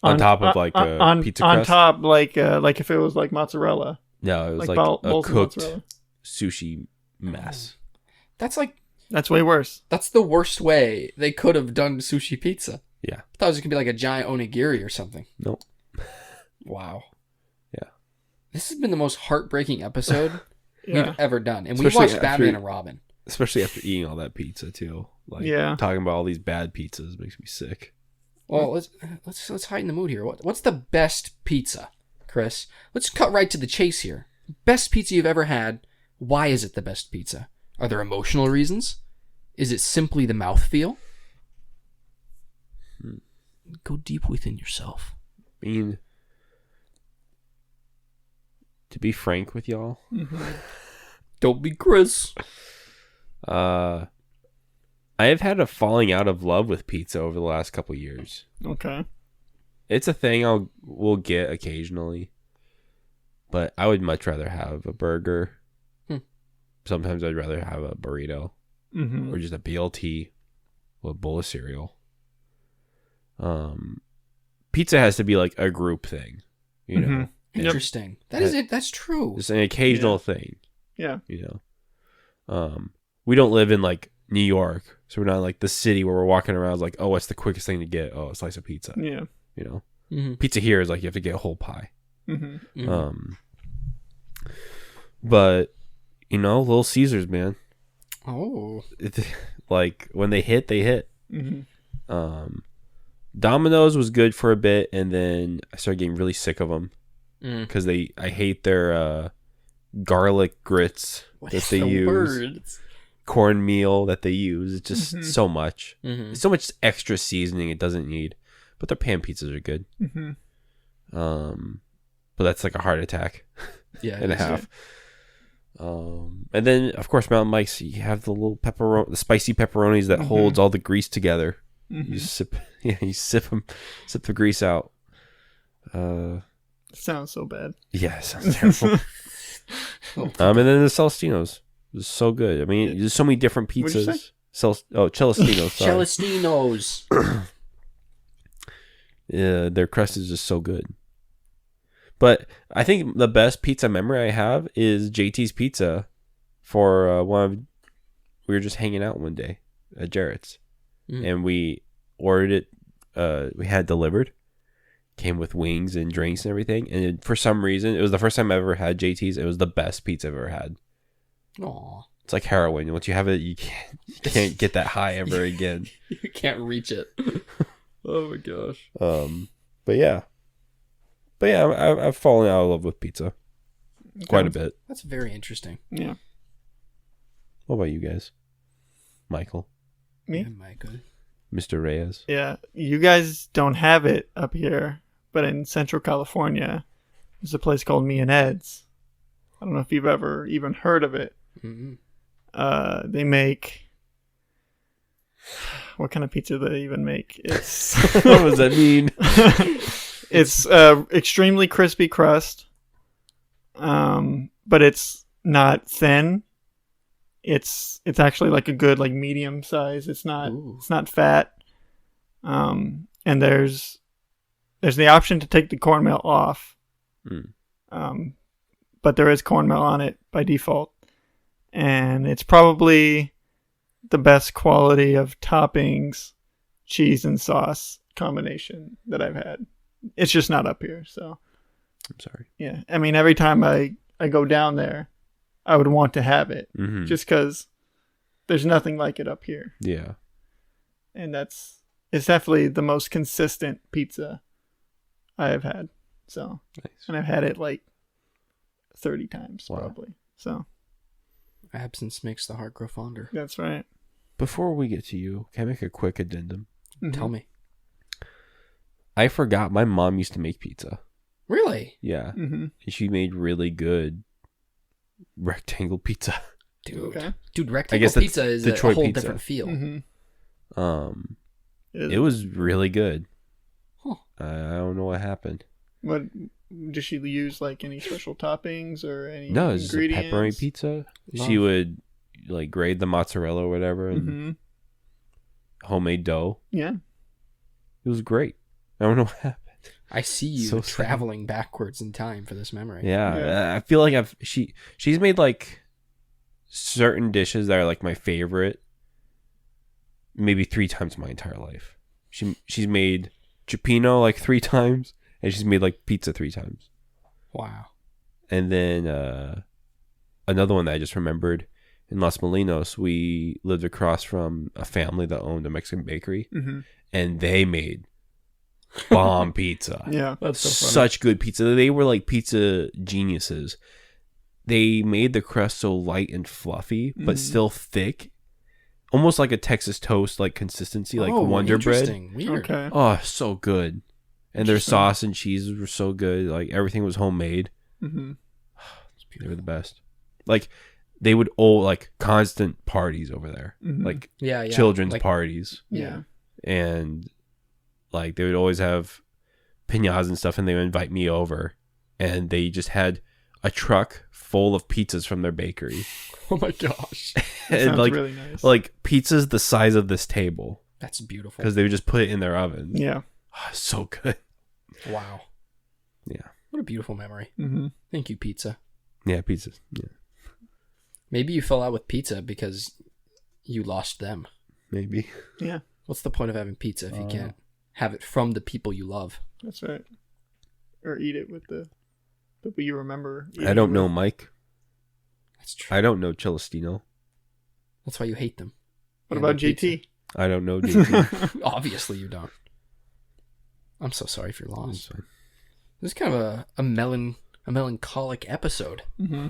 On top of, like, a on pizza on crust? top like if it was like mozzarella, No, it was like like a balls of cooked mozzarella. sushi mess. That's like, That's way worse. that's the worst way they could have done sushi pizza. Yeah. I thought it was gonna be like a giant onigiri or something. Nope. Wow. Yeah. This has been the most heartbreaking episode Yeah. we've ever done, and we Especially watched after- Batman and Robin. Especially after eating all that pizza too. Like Yeah. talking about all these bad pizzas makes me sick. Well, let's heighten the mood here. What's the best pizza, Chris? Let's cut right to the chase here. Best pizza you've ever had. Why is it the best pizza? Are there emotional reasons? Is it simply the mouthfeel? Go deep within yourself. I mean, to be frank with y'all, Don't be Chris. I have had a falling out of love with pizza over the last couple years. Okay. It's a thing we'll get occasionally, but I would much rather have a burger. Sometimes I'd rather have a burrito Mm-hmm. or just a BLT with a bowl of cereal. Pizza has to be like a group thing, you know. Mhm. Yep. Interesting. That is it. That's true. It's an occasional thing, Yeah. you know. We don't live in like New York, so we're not like the city where we're walking around like, oh, what's the quickest thing to get? Oh, a slice of pizza. Yeah. You know, Mm-hmm. pizza here is like you have to get a whole pie. Mm-hmm. But you know, Little Caesars, man. Oh. Like when they hit, they hit. Mm-hmm. Domino's was good for a bit, and then I started getting really sick of them Mm. because I hate their garlic grits What that is they the use, words? cornmeal that they use. It's just Mhm. so much. Mm-hmm. It's so much extra seasoning it doesn't need. But their pan pizzas are good. Mm-hmm. But that's like a heart attack Yeah. and a it is. half. And then of course Mountain Mike's. You have the little the spicy pepperonis that Mhm. holds all the grease together. Mm-hmm. You sip the grease out. Sounds so bad. Yeah, it sounds terrible. And then the Celestinos is so good. I mean, there's so many different What'd you pizzas. Celestinos. Sorry. Celestinos. Yeah, their crust is just so good. But I think the best pizza memory I have is JT's Pizza. For we were just hanging out one day at Jarrett's, and we ordered it. We had it delivered. Came with wings and drinks and everything. And for some reason, it was the first time I ever had JT's. It was the best pizza I've ever had. Aww. It's like heroin. Once you have it, you can't get that high ever again. You can't reach it. Oh my gosh. But yeah, I've fallen out of love with pizza quite a bit. That's very interesting. Yeah. What about you guys, Michael? Me, Yeah, Michael. Mr. Reyes. Yeah, you guys don't have it up here, but in Central California, there's a place called Me and Ed's. I don't know if you've ever even heard of it. Mm-hmm. They make... What kind of pizza do they even make? It's What does that mean? it's extremely crispy crust, but it's not thin. It's actually like a good like medium size. It's not fat. And there's the option to take the cornmeal off. But there is cornmeal on it by default. And it's probably the best quality of toppings, cheese, and sauce combination that I've had. It's just not up here, so. I'm sorry. Yeah. I mean, every time I go down there, I would want to have it. Mm-hmm. Just because there's nothing like it up here. Yeah. And it's definitely the most consistent pizza I have had. So, Nice. and I've had it like 30 times Wow. probably. So, Absence makes the heart grow fonder. that's right. Before we get to you, can I make a quick addendum? Mhm. Tell me. I forgot my mom used to make pizza. Really? Yeah. Mm-hmm. And she made really good rectangle pizza. Dude. Okay. Dude, I rectangle guess that's pizza is Detroit a whole pizza. different feel. Mm-hmm. It was really good. Huh. I don't know what happened. What does she use? Like any special toppings or any No, it's just a ingredients? pepperoni pizza. Love. She would like grate the mozzarella or whatever and Mm-hmm. homemade dough. Yeah. It was great. I don't know what happened. I see you So sad. traveling backwards in time for this memory. Yeah, Yeah. I feel like she's made like certain dishes that are like my favorite maybe 3 times in my entire life. She's made cioppino like 3 times, and she's made like pizza 3 times. Wow. And then another one that I just remembered, in Los Molinos, we lived across from a family that owned a Mexican bakery, Mm-hmm. and they made bomb pizza. Yeah. That's so funny. Such good pizza. They were like pizza geniuses. They made the crust so light and fluffy, but Mhm. still thick. Almost like a Texas toast like consistency, like Oh, Wonder Bread. interesting. Weird. Okay. Oh, so good. And their Interesting. sauce and cheeses were so good. Like everything was homemade. Mm-hmm. It's They were beautiful. the best. Like they would all like constant parties over there. Mhm. Like Yeah, yeah. children's Like, parties. Yeah. And like they would always have piñas and stuff, and they would invite me over, and they just had a truck full of pizzas from their bakery. Oh my gosh. That And sounds like really nice. like pizzas the size of this table, That's beautiful. because they would just put it in their ovens. yeah. Oh, so good. Wow. Yeah. What a beautiful memory. Mm-hmm. Thank you, pizza. Yeah, pizzas. Yeah, Maybe you fell out with pizza because you lost them. maybe. Yeah. What's the point of having pizza if you can't have it from the people you love? That's right. Or eat it with the people you remember. I don't eating know with. Mike. That's true. I don't know Celestino. That's why you hate them. What And about their pizza. JT? I don't know JT. Obviously you don't. I'm so sorry for your That's loss. fine. This is kind of a melancholic episode. Mm-hmm.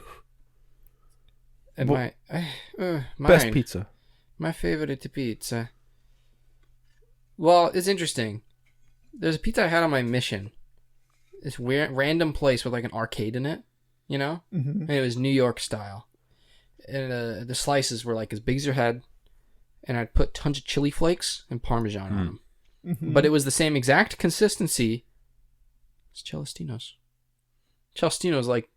And Well, mine, Best pizza. my favorite pizza. Well, it's interesting. There's a pizza I had on my mission. This weird random place with like an arcade in it, you know? Mm-hmm. And it was New York style. And the slices were like as big as your head. And I'd put tons of chili flakes and Parmesan on them. Mm-hmm. But it was the same exact consistency as Celestino's. Celestino's like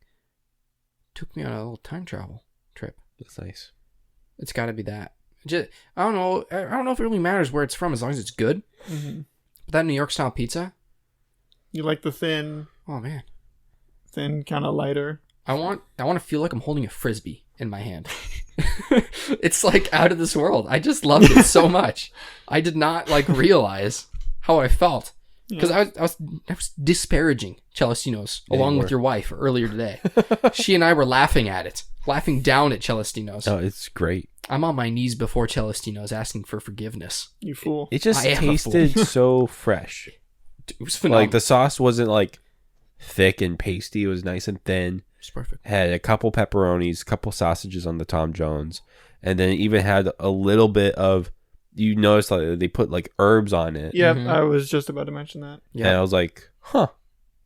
took me on a little time travel trip. That's nice. It's got to be that. I don't know. I don't know if it really matters where it's from as long as it's good. Mm-hmm. But that New York style pizza, You like the thin, oh man, thin, kind of lighter. I want to feel like I'm holding a frisbee in my hand. It's like out of this world. I just loved it so much. I did not like realize how I felt because I was disparaging Celestino's along with your wife earlier today. She and I were laughing at it, laughing down at Celestino's. Oh, it's great. I'm on my knees before Celestino's asking for forgiveness. You fool. It just I am a tasted so fresh. It was phenomenal. Like the sauce wasn't like thick and pasty. It was nice and thin. It's perfect. Had a couple pepperonis, a couple sausages on the Tom Jones, and then even had a little bit of. You notice like they put like herbs on it. Yep, I was just about to mention that. Yeah, and I was like, "Huh,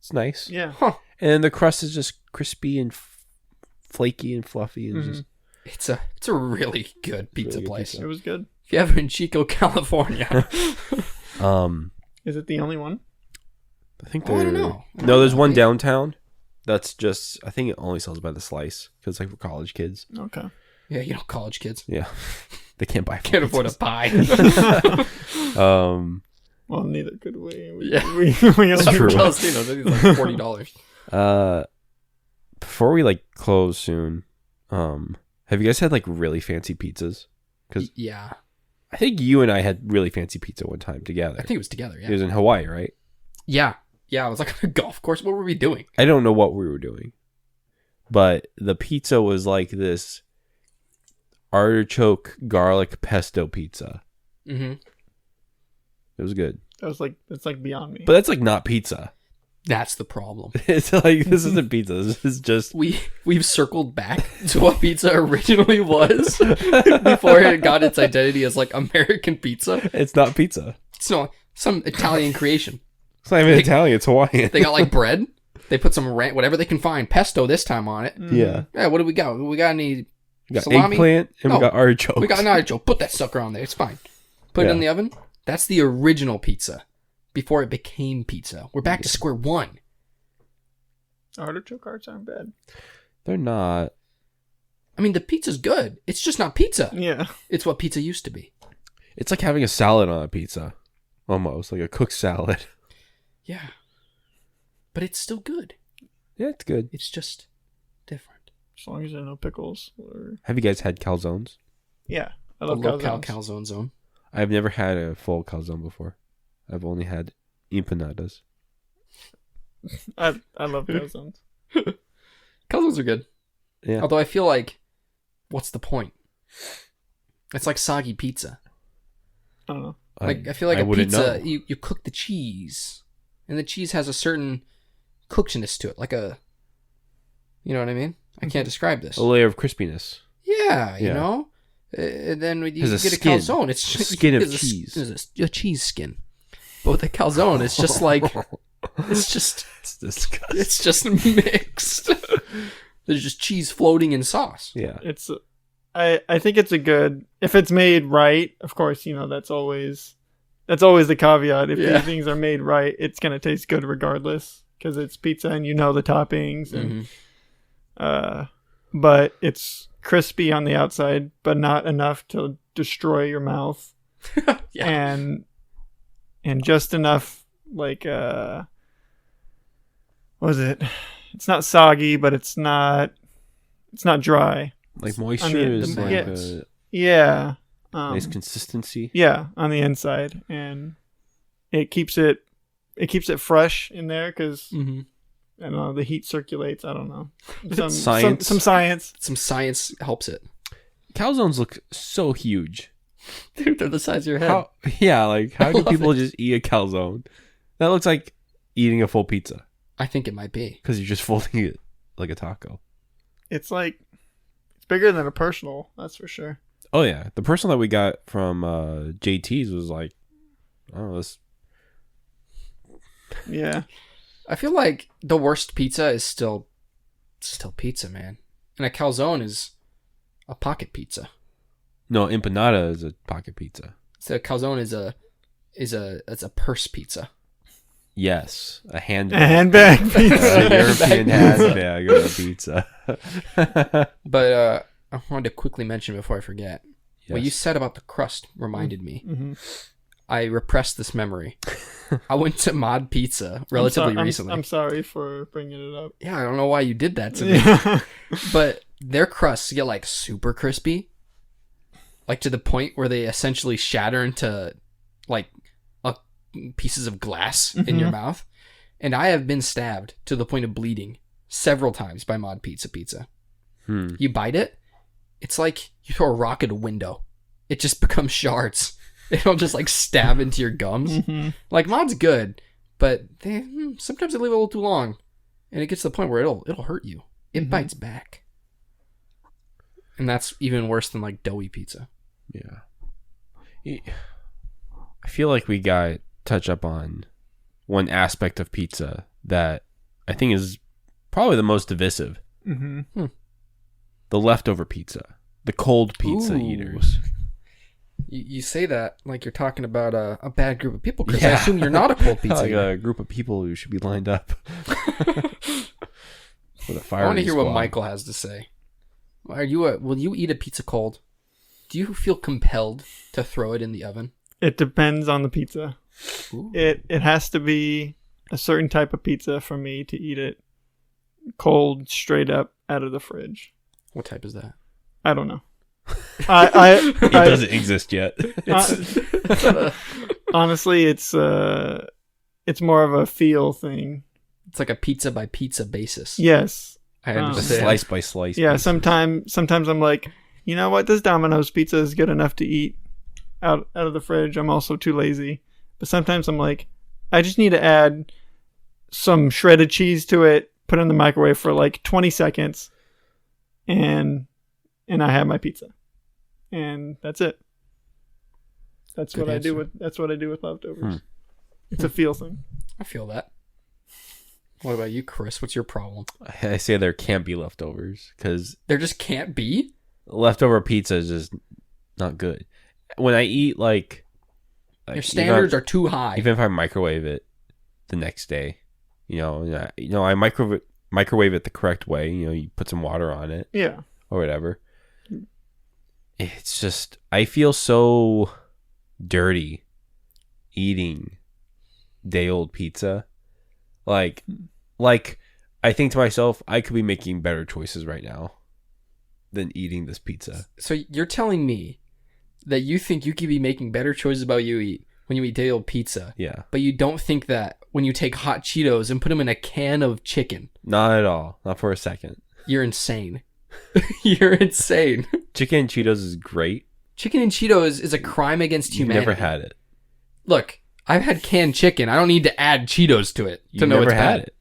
it's nice." Yeah, and the crust is just crispy and flaky and fluffy, and just it's a really good pizza place. it was good. If you have it in Chico, California, Is it the only one? I think I don't know. No, there's one downtown. That's just I think it only sells by the slice because like for college kids. Okay. Yeah, you know, college kids Yeah, they can't buy. can't afford a pie. Well, neither could we. We That's true. Celestino's, I think it's like $40. Before we like close soon, have you guys had like really fancy pizzas? Because Yeah, I think you and I had really fancy pizza one time together. I think it was together. It Yeah, was in Hawaii, right? yeah. I was like on a golf course. What were we doing? I don't know what we were doing, but the pizza was like this artichoke garlic pesto pizza. Mm-hmm. It was good, That's like beyond me. but that's like not pizza. That's the problem. It's like this isn't pizza. This is just We've circled back to what pizza originally was before it got its identity as like American pizza. it's not pizza. It's not some Italian creation. It's not even Italian. It's Hawaiian. They got like bread. They put some whatever they can find, pesto this time on it. Yeah, Yeah, what do we got? We got any we got salami? eggplant and No, we got artichoke. We got an artichoke. Put that sucker on there. It's fine. Put it in the oven. That's the original pizza before it became pizza. We're back to square one. Artichoke hearts aren't bad. They're not. I mean, the pizza's good. It's just not pizza. Yeah. It's what pizza used to be. It's like having a salad on a pizza, almost like a cooked salad. Yeah. But it's still good. Yeah, it's good. It's just different. As long as there are no pickles. Have you guys had calzones? Yeah. I A love local calzones. calzone zone. I've never had a full calzone before. I've only had empanadas. I love calzones. Calzones are good. Yeah. Although I feel like, what's the point? It's like soggy pizza. I don't know. Like I feel like I a wouldn't pizza, know. you cook the cheese, and the cheese has a certain cookedness to it, like a, you know what I mean? I can't describe this. A layer of crispiness. Yeah, you Yeah. know. And then when you Has a get a skin. calzone, it's A just skin of it's a- cheese. it's a cheese skin. But with a calzone, it's just like it's just It's disgusting. it's just mixed. There's just cheese floating in sauce. Yeah. It's I think it's a good, if it's made right, of course, that's always the caveat. If these things are made right, it's going to taste good regardless because it's pizza and the toppings and but it's crispy on the outside but not enough to destroy your mouth. and just enough like what was it? It's not soggy, but it's not dry. Like moisture is like a Yeah. nice consistency. Yeah, on the inside, and it keeps it fresh in there because I don't know, the heat circulates. I don't know, Science. some science. Some science helps it. Calzones look so huge. Dude, they're the size of your head. How do love people it. just eat a calzone? That looks like eating a full pizza I think it might be. because you're just folding it like a taco. It's like it's bigger than a personal. That's for sure. Oh yeah, the person that we got from JT's was like, I don't know, this. Yeah, I feel like the worst pizza is still pizza, man. And a calzone is a pocket pizza. No, empanada is a pocket pizza. So a calzone is a purse pizza. Yes, a a handbag. handbag pizza. A European handbag of a pizza. But I wanted to quickly mention before I forget. What you Yes. said about the crust reminded me. Mm-hmm. I repressed this memory. I went to Mod Pizza relatively recently. I'm sorry for bringing it up. Yeah, I don't know why you did that to me. But their crusts get like super crispy. Like to the point where they essentially shatter into like pieces of glass in your mouth. And I have been stabbed to the point of bleeding several times by Mod Pizza. You bite it, it's like you throw a rock at a window. It just becomes shards. It'll just like stab into your gums. Like Mod's good, but sometimes they leave it a little too long. And it gets to the point where it'll hurt you. It bites back. And that's even worse than like doughy pizza. Yeah. I feel like we got touch up on one aspect of pizza that I think is probably the most divisive. The leftover pizza. The cold pizza eaters. You say that like you're talking about a bad group of people, because I assume you're not a cold pizza like eater. a group of people who should be lined up. With a fire I want to hear what Michael has to say. Will you eat a pizza cold? Do you feel compelled to throw it in the oven? It depends on the pizza. Ooh. It has to be a certain type of pizza for me to eat it cold, straight up out of the fridge. What type is that? I don't know. It doesn't exist yet. Honestly, it's more of a feel thing. It's like a pizza by pizza basis. Yes, I understand. Slice by slice. Yeah, pizza. sometimes I'm like, you know what? This Domino's pizza is good enough to eat out of the fridge. I'm also too lazy. But sometimes I'm like, I just need to add some shredded cheese to it, put it in the microwave for like 20 seconds, and I have my pizza. And that's it. That's Good what answer. I do with leftovers. It's a feel thing. I feel that. What about you, Chris? What's your problem? I say there can't be leftovers because There just can't be? leftover pizza is just not good. When I eat like Your standards are too high. even if I microwave it the next day, I microwave it the correct way. You put some water on it, Yeah. or whatever. It's just I feel so dirty eating day old pizza. Like I think to myself, I could be making better choices right now than eating this pizza. So you're telling me that you think you could be making better choices about when you eat day old pizza. Yeah. But you don't think that when you take hot Cheetos and put them in a can of chicken. Not at all. Not for a second. You're insane. You're insane. Chicken and Cheetos is great. Chicken and Cheetos is a crime against You've humanity. never had it. Look, I've had canned chicken. I don't need to add Cheetos to it to You've know never it's had bad. it.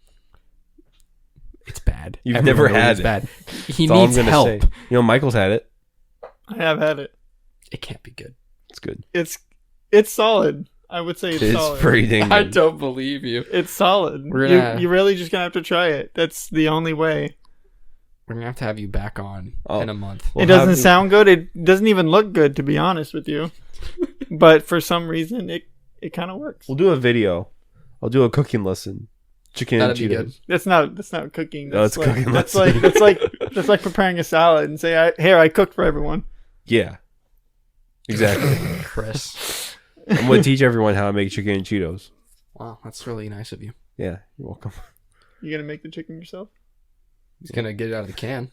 It's bad. You've Everyone never knows had it's it. bad. He That's all I'm needs gonna help. say. Michael's had it. I have had it. It can't be good. It's good. It's solid. I would say it's solid. It's pretty dang I good. don't believe you. It's solid. We're gonna- You really just gonna have to try it. That's the only way. We're going to have you back on Oh. in a month. We'll It doesn't have- sound good. It doesn't even look good, to be honest with you. But for some reason, it kind of works. We'll do a video. I'll do a cooking lesson. Chicken That'd be and Cheetos. good. That's not cooking. No, it's cooking That's lesson. that's like preparing a salad and say, I cooked for everyone. Yeah. Exactly. Chris. I'm going to teach everyone how to make chicken and Cheetos. Wow, that's really nice of you. Yeah, you're welcome. You gonna make the chicken yourself? He's going to get it out of the can.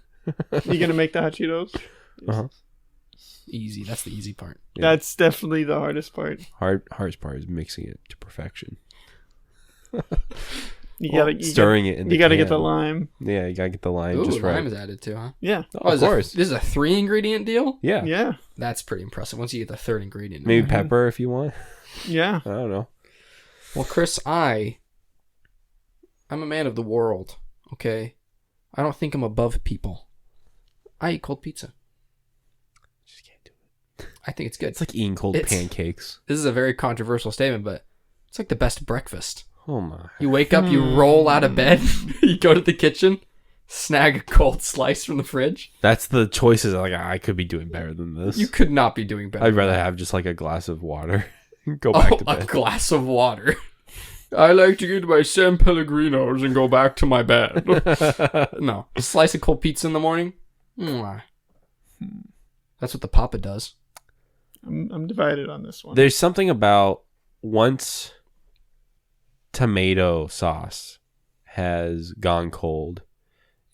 You gonna make the hot Cheetos? Uh-huh. Easy. That's the easy part. Yeah. That's definitely the hardest part. Hardest part is mixing it to perfection. Stirring it in You gotta get can. the lime. Yeah, you gotta get the lime Ooh, just right. lime is added too, huh? Yeah. Of course. This is a 3-ingredient deal? Yeah. Yeah. That's pretty impressive once you get the third ingredient. Maybe pepper if you want. Yeah. I don't know. Well, Chris, I'm a man of the world, okay? I don't think I'm above people. I eat cold pizza. Just can't do it. I think it's good. It's like eating cold pancakes. This is a very controversial statement, but it's like the best breakfast. Oh my. You wake up, you roll out of bed, you go to the kitchen, snag a cold slice from the fridge. That's the choices. Like, I could be doing better than this. You could not be doing better. I'd rather have just like a glass of water. Go back to a bed. glass of water. I like to get my San Pellegrinos and go back to my bed. No. A slice of cold pizza in the morning? Mwah. That's what the Papa does. I'm divided on this one. There's something about once tomato sauce has gone cold,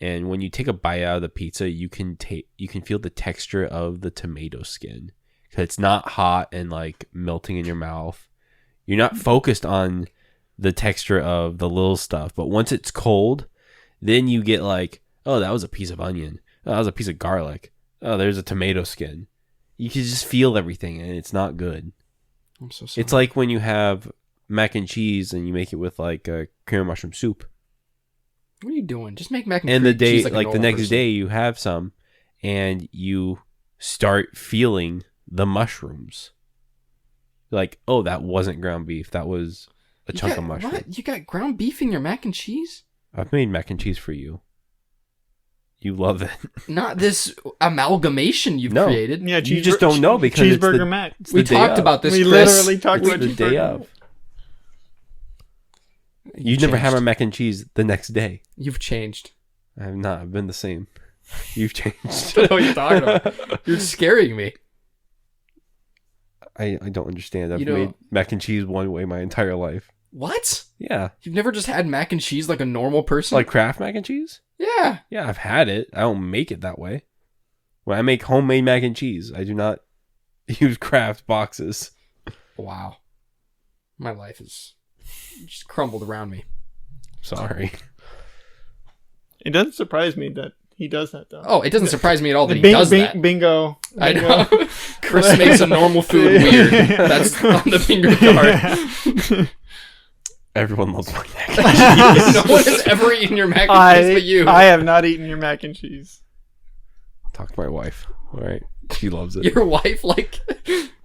and when you take a bite out of the pizza, you can feel the texture of the tomato skin. 'Cause it's not hot and like melting in your mouth. You're not focused on the texture of the little stuff, but once it's cold, then you get like, oh, that was a piece of onion. Oh, that was a piece of garlic. Oh, there's a tomato skin. You can just feel everything, and it's not good. I'm so sorry. It's like when you have mac and cheese and you make it with like a cream of mushroom soup. What are you doing? Just make mac and And the day, cheese like the next day, you have some, and you start feeling the mushrooms. Like, oh, that wasn't ground beef. That was a chunk of mushroom. What? You got ground beef in your mac and cheese? I've made mac and cheese for you. You love it. Not this amalgamation you've created. Yeah, you just don't know because cheeseburger mac. We talked about this. We Chris. literally talked about the day of. You never have a mac and cheese the next day. You've changed. I have not. I've been the same. You've changed. I don't know what you're talking about. You're scaring me. I don't understand. I've made mac and cheese one way my entire life. What? Yeah. You've never just had mac and cheese like a normal person? Like Kraft mac and cheese? Yeah. Yeah, I've had it. I don't make it that way. When I make homemade mac and cheese, I do not use Kraft boxes. Wow. My life is just crumbled around me. Sorry. It doesn't surprise me that he does that, though. Oh, it doesn't surprise me at all that he does that. Bingo. I know. Chris makes a normal food weird. That's on the finger card. Everyone loves my mac and cheese. No one has ever eaten your mac and cheese but you. I have not eaten your mac and cheese. Talk to my wife. All right. She loves it. Your wife, like...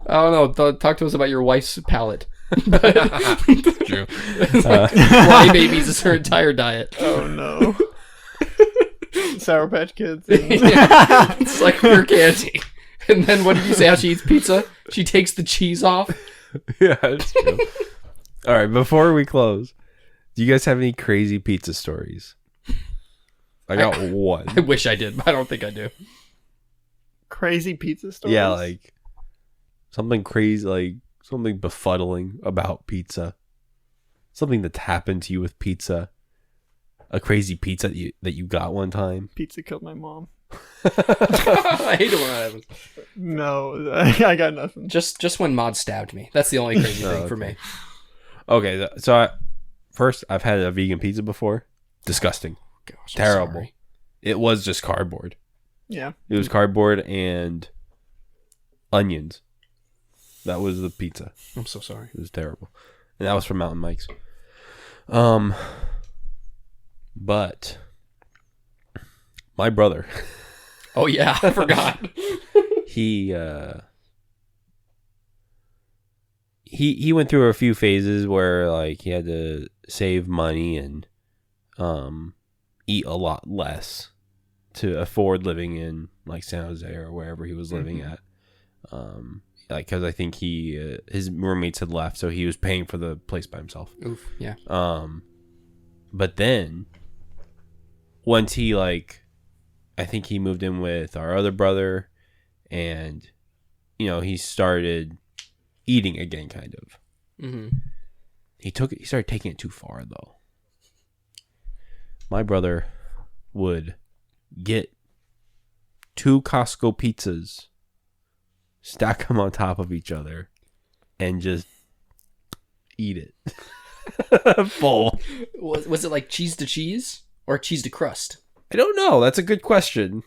I don't know. Talk to us about your wife's palate. True. Fly babies is her entire diet. Oh, no. Sour Patch Kids. Yeah, it's like pure candy. And then what did you say how she eats pizza? She takes the cheese off. Yeah, that's true. All right, before we close, do you guys have any crazy pizza stories? I got one. I wish I did, but I don't think I do. Crazy pizza stories? Yeah, like something crazy, like something befuddling about pizza. Something that's happened to you with pizza. A crazy pizza that you got one time. Pizza killed my mom. I hate it when that happens. No, I got nothing. Just when Maud stabbed me. That's the only crazy thing for me. Okay, so I've had a vegan pizza before. Disgusting. Gosh, terrible. Sorry. It was just cardboard. Yeah. It was cardboard and onions. That was the pizza. I'm so sorry. It was terrible. And that was from Mountain Mike's. But my brother. Oh yeah, I forgot. He went through a few phases where like he had to save money and eat a lot less to afford living in like San Jose or wherever he was living at. Like because I think his roommates had left, so he was paying for the place by himself. Oof, yeah. But then once he I think he moved in with our other brother, and he started eating again, kind of. Mm-hmm. He started taking it too far, though. My brother would get 2 Costco pizzas, stack them on top of each other, and just eat it. Full. Was it like cheese to cheese or cheese to crust? I don't know. That's a good question.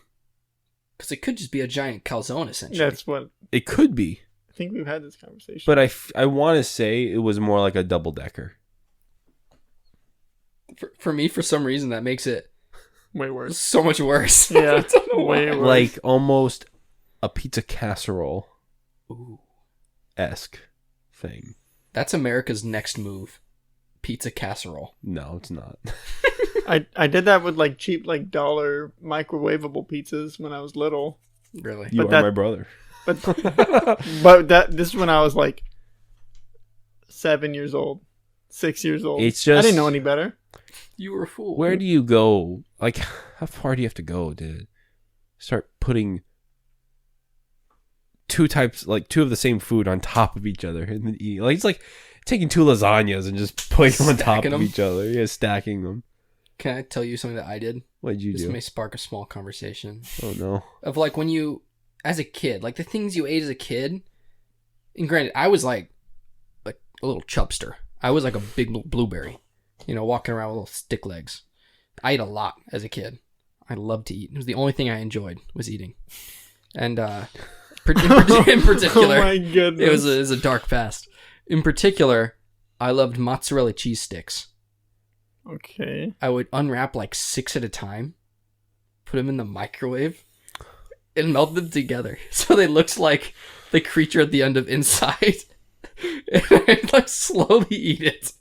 Because it could just be a giant calzone, essentially. That's what It could be. I think we've had this conversation. But I want to say it was more like a double-decker. For me, for some reason, that makes it way worse. So much worse. Yeah, way worse. Like almost a pizza casserole esque thing. That's America's next move. Pizza casserole. No, it's not. I did that with like cheap like $1 microwavable pizzas when I was little. Really? You are my brother. But this is when I was like 7 years old, 6 years old. It's just I didn't know any better. You were a fool. Where do you go? Like, how far do you have to go to start putting two of the same food on top of each other, and then eat. Like it's like taking two lasagnas and just putting them on top of each other. Yeah, stacking them. Can I tell you something that I did? What did you do? This may spark a small conversation. Oh no! Of like when you, as a kid, like the things you ate as a kid. And granted, I was like a little chubster. I was like a big blueberry, walking around with little stick legs. I ate a lot as a kid. I loved to eat. It was the only thing I enjoyed was eating. And in particular, oh my goodness. it was a dark past. In particular, I loved mozzarella cheese sticks. Okay. I would unwrap like 6 at a time, put them in the microwave, and melt them together so they looked like the creature at the end of Inside. And I'd like slowly eat it,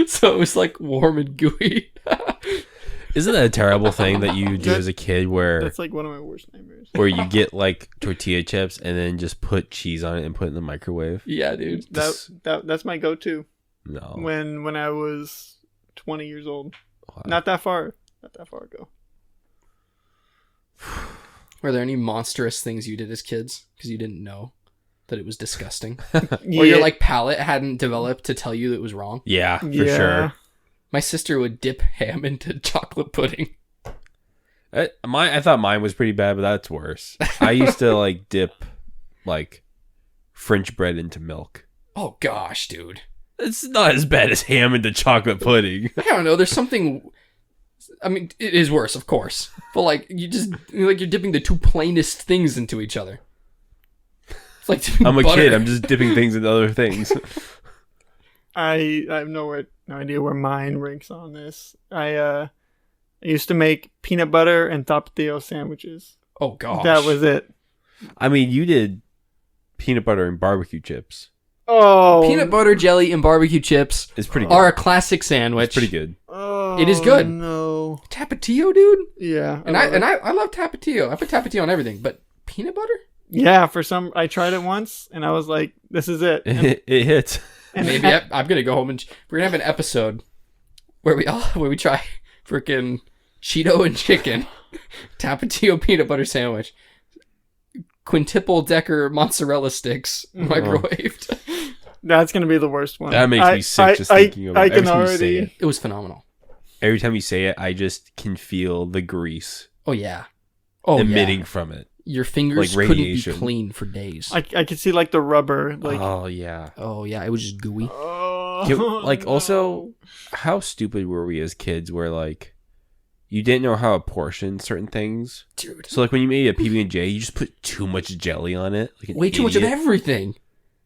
so it was like warm and gooey. Isn't that a terrible thing that you do as a kid where that's like one of my worst nightmares? Where you get like tortilla chips and then just put cheese on it and put it in the microwave? Yeah, dude. That's my go-to. No. When I was 20 years old. Wow. Not that far ago. Were there any monstrous things you did as kids because you didn't know that it was disgusting? Yeah. Or your like palate hadn't developed to tell you it was wrong? Yeah, for sure. My sister would dip ham into chocolate pudding. I thought mine was pretty bad, but that's worse. I used to like dip like French bread into milk. Oh gosh, dude. It's not as bad as ham into chocolate pudding. I don't know. There's something. I mean, it is worse, of course. But like, you're dipping the two plainest things into each other. It's like I'm a butter. kid. I'm just dipping things into other things. I have no idea where mine ranks on this. I used to make peanut butter and tapatio sandwiches. Oh gosh, that was it. I mean, you did peanut butter and barbecue chips. Oh, peanut butter jelly and barbecue chips is pretty good. Are a classic sandwich. It's pretty good. Oh, it is good. No, tapatio, dude. Yeah, I love tapatio. I put tapatio on everything, but peanut butter. Yeah, I tried it once and I was like, "This is it." It hits. Maybe I'm gonna go home and we're gonna have an episode where we try freaking Cheeto and chicken tapatio peanut butter sandwich, quintuple decker mozzarella sticks microwaved. That's gonna be the worst one. That makes me sick just thinking about it. I can already. It was phenomenal. Every time you say it, I just can feel the grease. Oh yeah. Emitting from it. Your fingers like couldn't be clean for days. I could see like the rubber. Like, oh yeah. It was just gooey. Also, how stupid were we as kids? Where like you didn't know how to portion certain things, dude. So like when you made a PB&J, you just put too much jelly on it, like way too much of everything.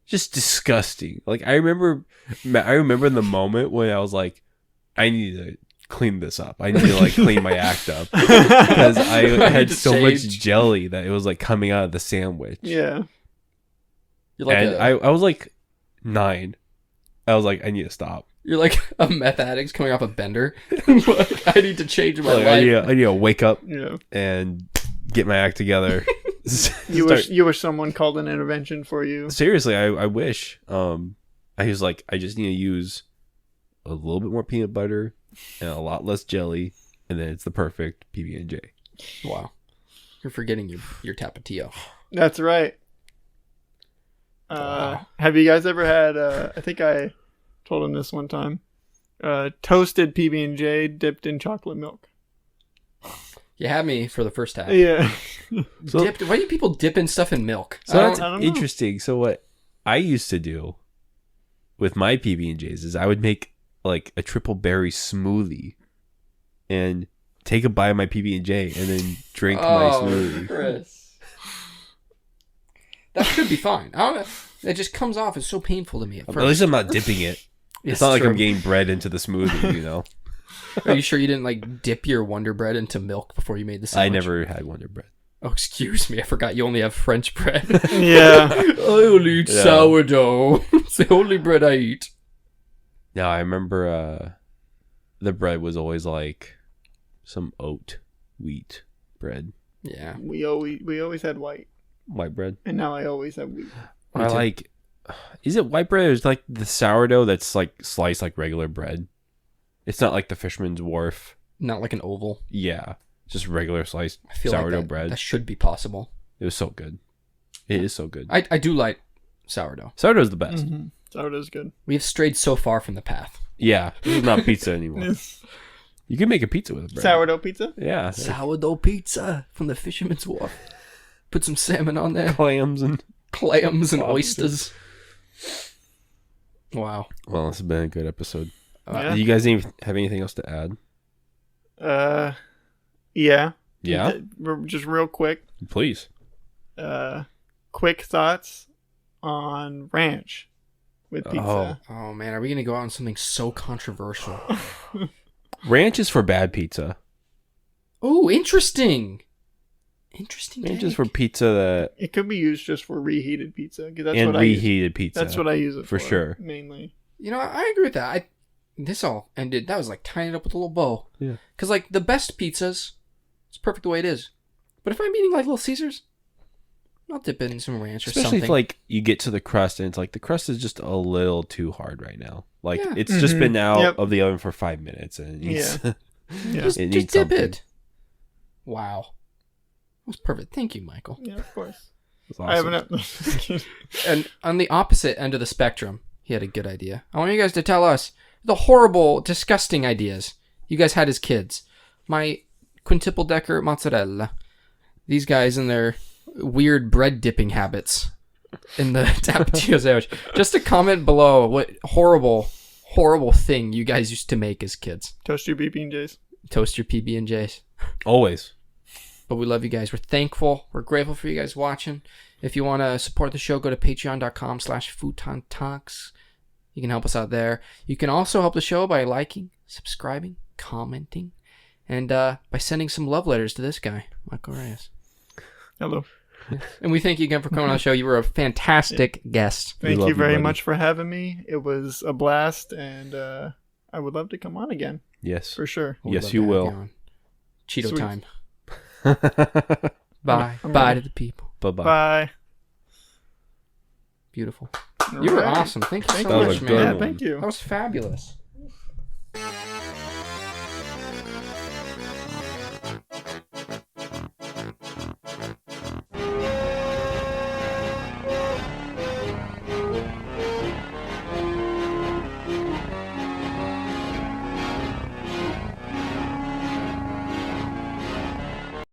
Just disgusting. Like I remember the moment when I was like, I need to clean this up. I need to like clean my act up because I had so much jelly that it was like coming out of the sandwich. Yeah. I was like 9. I was like, I need to stop. You're like a meth addict coming off a bender. I need to change my life. I need to wake up Yeah. and get my act together. You wish someone called an intervention for you. Seriously, I wish. I was like, I just need to use a little bit more peanut butter and a lot less jelly, and then it's the perfect PB&J. Wow. You're forgetting your tapatio. That's right. Have you guys ever had, I think I told him this one time, toasted PB&J dipped in chocolate milk? You had me for the first half. Yeah. Why do people dip in stuff in milk? So that's interesting. So what I used to do with my PB&Js is I would make like a triple berry smoothie and take a bite of my PB&J and then drink my smoothie. Chris. That should be fine. I don't know. It just comes off. It's so painful to me at first. At least I'm not dipping it. It's not like I'm getting bread into the smoothie, you know? Are you sure you didn't like dip your Wonder Bread into milk before you made the sandwich? I never had Wonder Bread. Oh, excuse me. I forgot you only have French bread. Yeah. I only eat sourdough. It's the only bread I eat. No, I remember the bread was always like some wheat bread. Yeah. We always had white bread. And now I always have wheat. I like, is it white bread or is it like the sourdough that's like sliced like regular bread? It's not like the Fisherman's Wharf. Not like an oval. Yeah. Just regular sliced sourdough bread. That should be possible. It was so good. It is so good. I do like sourdough. Sourdough's the best. Mm-hmm. Sourdough's good. We have strayed so far from the path. Yeah, this is not pizza anymore. You can make a pizza with bread. Sourdough pizza? Yeah. Sourdough pizza from the Fisherman's Wharf. Put some salmon on there. Clams and Oysters. Wow. Well, this has been a good episode. Yeah. Do you guys have anything else to add? Yeah. Yeah? Just real quick. Please. Quick thoughts on ranch with pizza. Oh man, are we gonna go out on something so controversial? Ranch is for bad pizza. Oh, interesting. Ranch is take. for pizza that... It could be used just for reheated pizza. 'Cause that's and what reheated pizza. That's what I use it for. For sure. Mainly. You know, I agree with that. This all ended. That was like tying it up with a little bow. Yeah. Because like the best pizzas, it's perfect the way it is. But if I'm eating like Little Caesars, I'll dip in some ranch or Especially something. if like you get to the crust and it's like the crust is just a little too hard right now. Like Yeah. it's just been out Yep. of the oven for 5 minutes and it needs, Yeah. just it just needs dip something. it. Wow. That was perfect. Thank you, Michael. Yeah, of course. It's I awesome. haven't. And on the opposite end of the spectrum, he had a good idea. I want you guys to tell us the horrible, disgusting ideas you guys had as kids. My quintuple decker mozzarella. These guys and their weird bread dipping habits in the Tapatio sandwich. Just a comment below what horrible thing you guys used to make as kids. Toast your BB&Js. Toast your PB&Js. Always. But we love you guys. We're thankful. We're grateful for you guys watching. If you want to support the show, go to patreon.com/Futon Talks. You can help us out there. You can also help the show by liking, subscribing, commenting, and by sending some love letters to this guy, Michael Reyes. Hello. And we thank you again for coming on the show. You were a fantastic guest. Thank love you you, very buddy. much for having me. It was a blast, and I would love to come on again, Yes. for sure. We'd Yes, love you to have will. on. Cheeto Sweet. time. Bye. I'm Bye ready. to the people. Bye-bye. Bye. Beautiful. You were Alright. awesome. Thank you Thank so you. much, That was a good man. Yeah, one. thank you. That was fabulous.